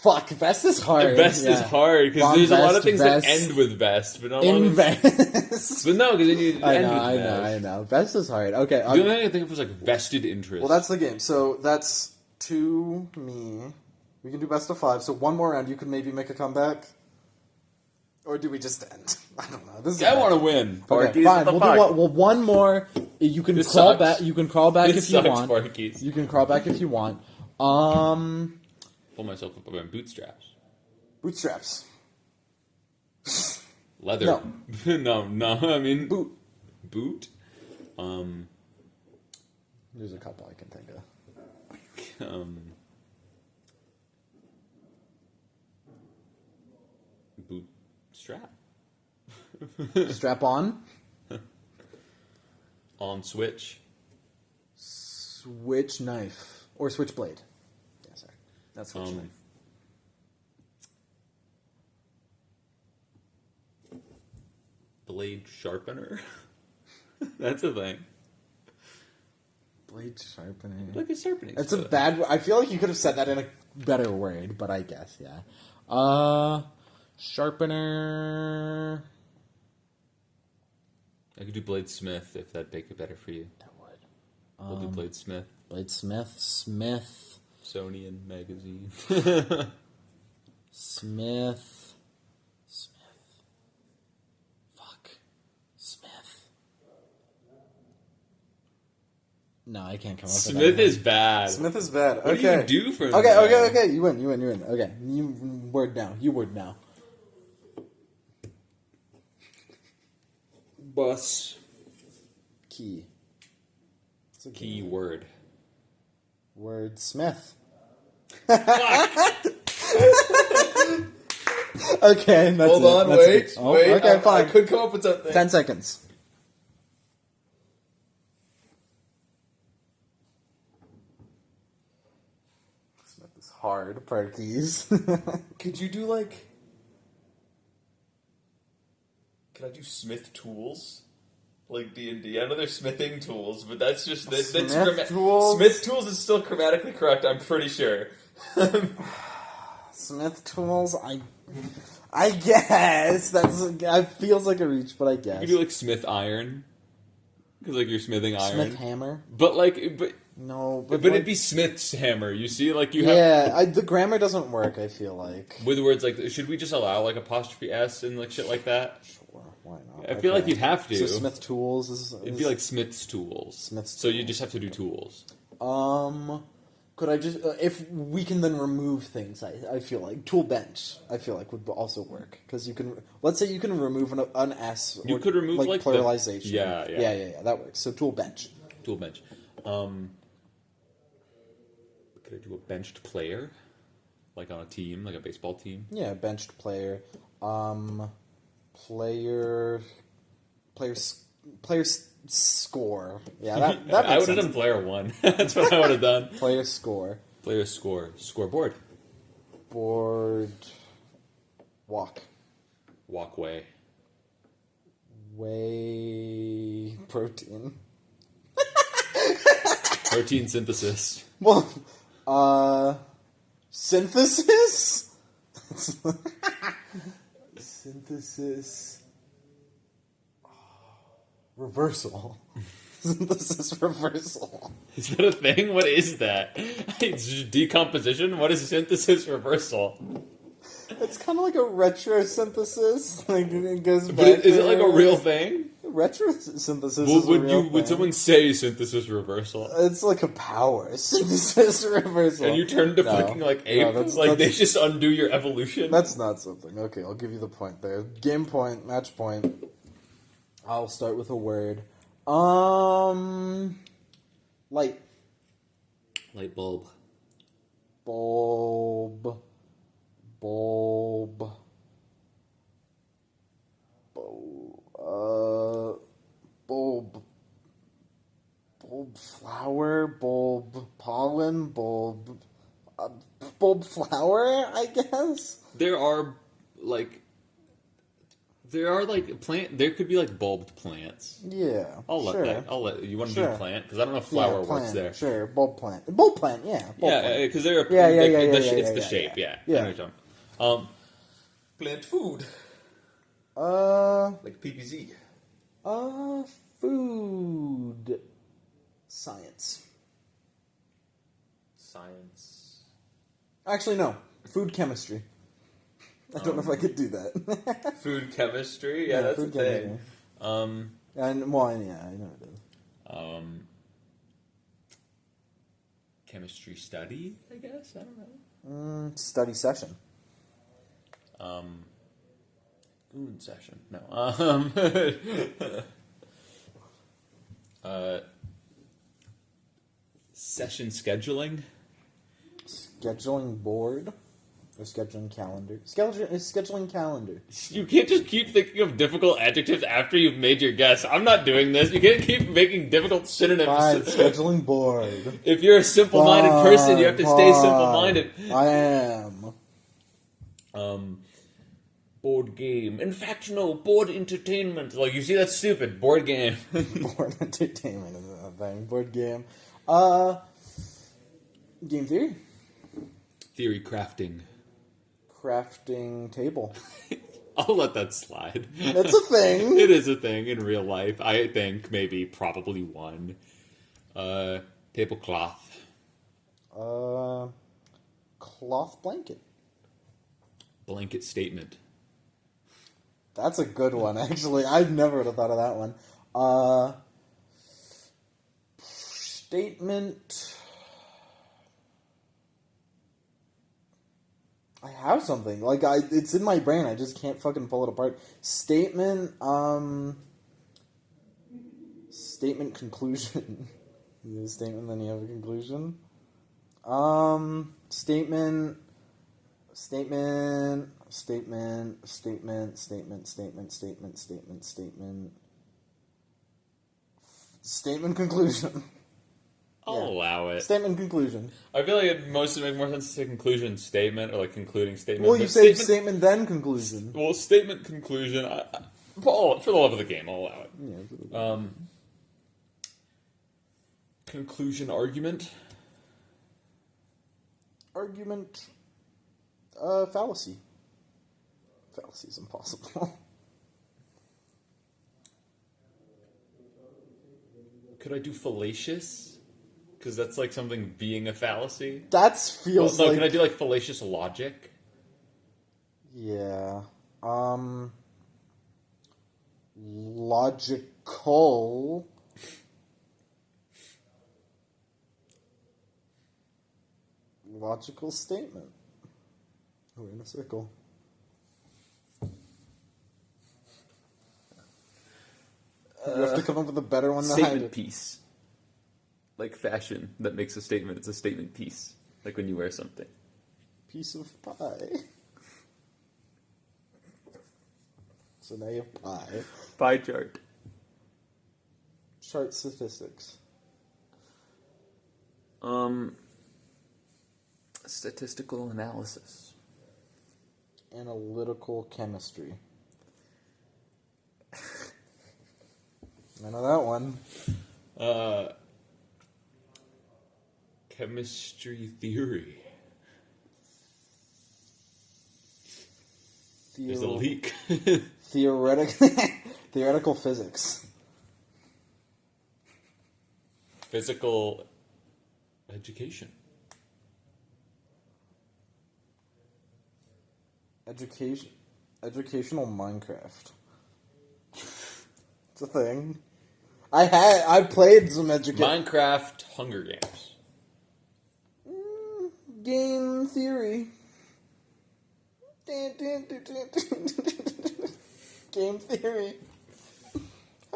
Fuck. Vest is hard. Vest is hard because there's a lot of things vest, that end with vest, but not a lot of Invest. But no, because then you I end know, with I vest. know, I know. Vest is hard. Okay. The only thing I could think of was like vested interest. Well, that's the game. So that's 2 me. We can do best of 5. So one more round. You could maybe make a comeback. Or do we just end? I don't know. This is I want to win. Okay, Parkies, fine. what the We'll do fuck? one more. You can This crawl sucks. back. You can crawl back This if you sucks, want. Parkies. You can crawl back if you want. Pull myself up by my bootstraps. Bootstraps. Leather. No. no. I mean Boot. Boot. There's a couple I can think of. Bootstrap. Strap on. On switch. Switch knife or switchblade. Yeah, sorry. That's switch knife. Blade sharpener. That's a thing. Blade sharpener. Like a sharpening. It's a stuff. bad. I feel like you could have said that in a better word, but I guess yeah. Sharpener. I could do bladesmith if that'd make it better for you. That would. We'll do bladesmith. Bladesmith. Smith. Sonian magazine. Smith. Fuck. Smith. No, I can't come up with Smith that. is bad. Smith is bad. What Okay. do you do for Okay, that? okay. You win. Okay. You word now. Bus. Key. It's a Key word. Word Smith. Okay, that's Hold it. on, That's wait. it. Oh, wait. okay, fine. I could come up with something. 10 seconds. Smith is hard. Parkies. Could you do like? Can I do Smith tools? Like D&D. I know there's smithing tools, but that's just that's Smith tools? Smith tools is still grammatically correct. I'm pretty sure. Smith tools. I guess that feels like a reach, but I guess. You could do like Smith iron, because like you're smithing iron. Smith hammer. But No, but like, it'd be Smith's hammer. You see, like you have. yeah. The grammar doesn't work. I feel like. With words like, should we just allow like apostrophe s and like shit like that? Sure, why not? I feel like you'd have to. So Smith tools is. It'd be like Smith's tools. Smith's So you just have to do tools. Could I just if we can then remove things? I feel like tool bench. I feel like would also work because you can. Let's say you can remove an s. You could remove like the- pluralization. Yeah. That works. So tool bench. Tool bench. Could I do a benched player, like on a team, like a baseball team? Yeah, benched player. Player score. Yeah, that makes I would have sense. done player one. That's what I would have done. Player score. Player score. Scoreboard. Board. Walk. Walkway. Whey protein. Protein synthesis. Well, synthesis? Synthesis. Reversal. Synthesis reversal. Is that a thing? What is that? It's just decomposition? What is synthesis reversal? It's kind of like a retro synthesis. Like it goes back. But is it like a real thing? Retro synthesis? Well, is a real thing. would someone say synthesis reversal? It's like a power synthesis reversal. And you turn to No. flicking like ape? that's- Like they just undo your evolution? That's not something. Okay, I'll give you the point there. Game point, match point. I'll start with a word. Light. Light bulb. Bulb. Bulb. Bulb. Bulb flower. Bulb pollen. Bulb. Bulb flower, I guess? There are plant. There could be like bulbed plants. Yeah. I'll let sure. that. I'll let you want to Sure. do plant because I don't know if flower plant, works there. Sure, bulb plant. Bulb plant, yeah. Bulb Yeah, plant. because they're it's the shape. Yeah. I know what you're talking. Plant food like PPZ. Food science. Science. Actually, no. Food chemistry. I don't know if I could do that. Food chemistry. Yeah, that's a food thing. chemistry. Yeah, I know it is. Chemistry study. I guess I don't know. Study session. Goon session. No. Session scheduling. Scheduling board. Or scheduling calendar. Scheduling calendar. You can't just keep thinking of difficult adjectives after you've made your guess. I'm not doing this. You can't keep making difficult synonyms. Fine, scheduling board. If you're a simple-minded person, you have to stay simple-minded. I am. Board game. In fact, no. Board entertainment. Like, you see, that's stupid. Board game. Board entertainment is a thing. Board game. Game theory. Theory crafting. Crafting table. I'll let that slide. That's a thing. It is a thing in real life. I think maybe probably one. Tablecloth. Cloth blanket. Blanket statement. That's a good one, actually. I've never would have thought of that one. Statement. I have something. It's in my brain. I just can't fucking pull it apart. Statement. Statement conclusion. You have a statement, then you have a conclusion. Statement. Statement. Statement. Statement. Statement. Statement. Statement. Statement. Statement. Statement conclusion. I'll allow it. Statement conclusion. I feel like it mostly makes more sense to say conclusion statement or like concluding statement. Well, you say statement then conclusion. Well, statement conclusion. For the love of the game, I'll allow it. Yeah. Conclusion argument. Argument. Fallacy. Fallacy is impossible. Could I do fallacious? Because that's like something being a fallacy. That feels like... Can I do like fallacious logic? Yeah. Logical. Logical statement. We're in a circle. You have to come up with a better one than I Statement did. piece. Like fashion that makes a statement. It's a statement piece. Like when you wear something. Piece of pie. So now you have pie. Pie chart. Chart statistics. Statistical analysis. Analytical chemistry. I know that one. Chemistry theory. There's a leak. Theoretical physics. Physical education. Educational Minecraft. It's a thing. I played some Minecraft Hunger Games. Game theory. Game theory.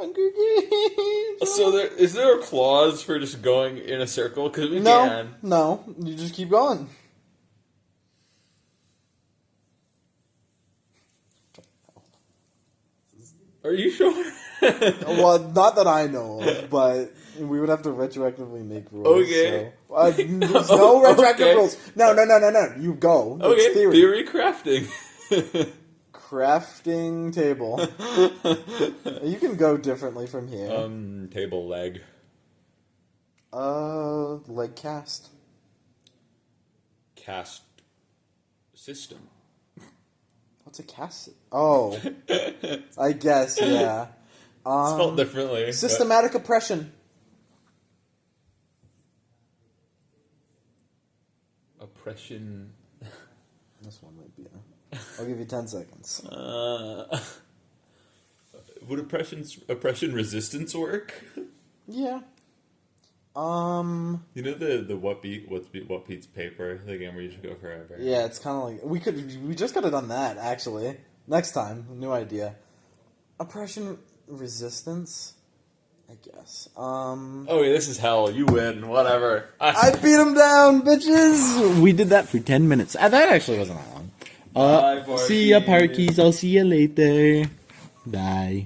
Hunger Games. So is there a clause for just going in a circle? Because we can. No, you just keep going. Are you sure? Well, not that I know of, but we would have to retroactively make rules. Okay. So. There's no retroactive Okay. rules. No. You go. Okay, It's theory crafting. Crafting table. You can go differently from here. Table leg. Leg cast. Cast system. What's a cast? Oh, I guess, yeah. It's spelled differently. Systematic oppression. Oppression. This one might be. I'll give you 10 seconds. Would oppression resistance work? Yeah. You know the what beats paper, the game where you should go forever. Yeah, it's kind of like we just could have done that actually. Next time, new idea. Oppression resistance, I guess. Oh, yeah, this is hell. You win. Whatever. I beat him down, bitches. We did that for 10 minutes. That actually wasn't that long. Bye, See ya, Parky. Parkies. I'll see you later. Bye.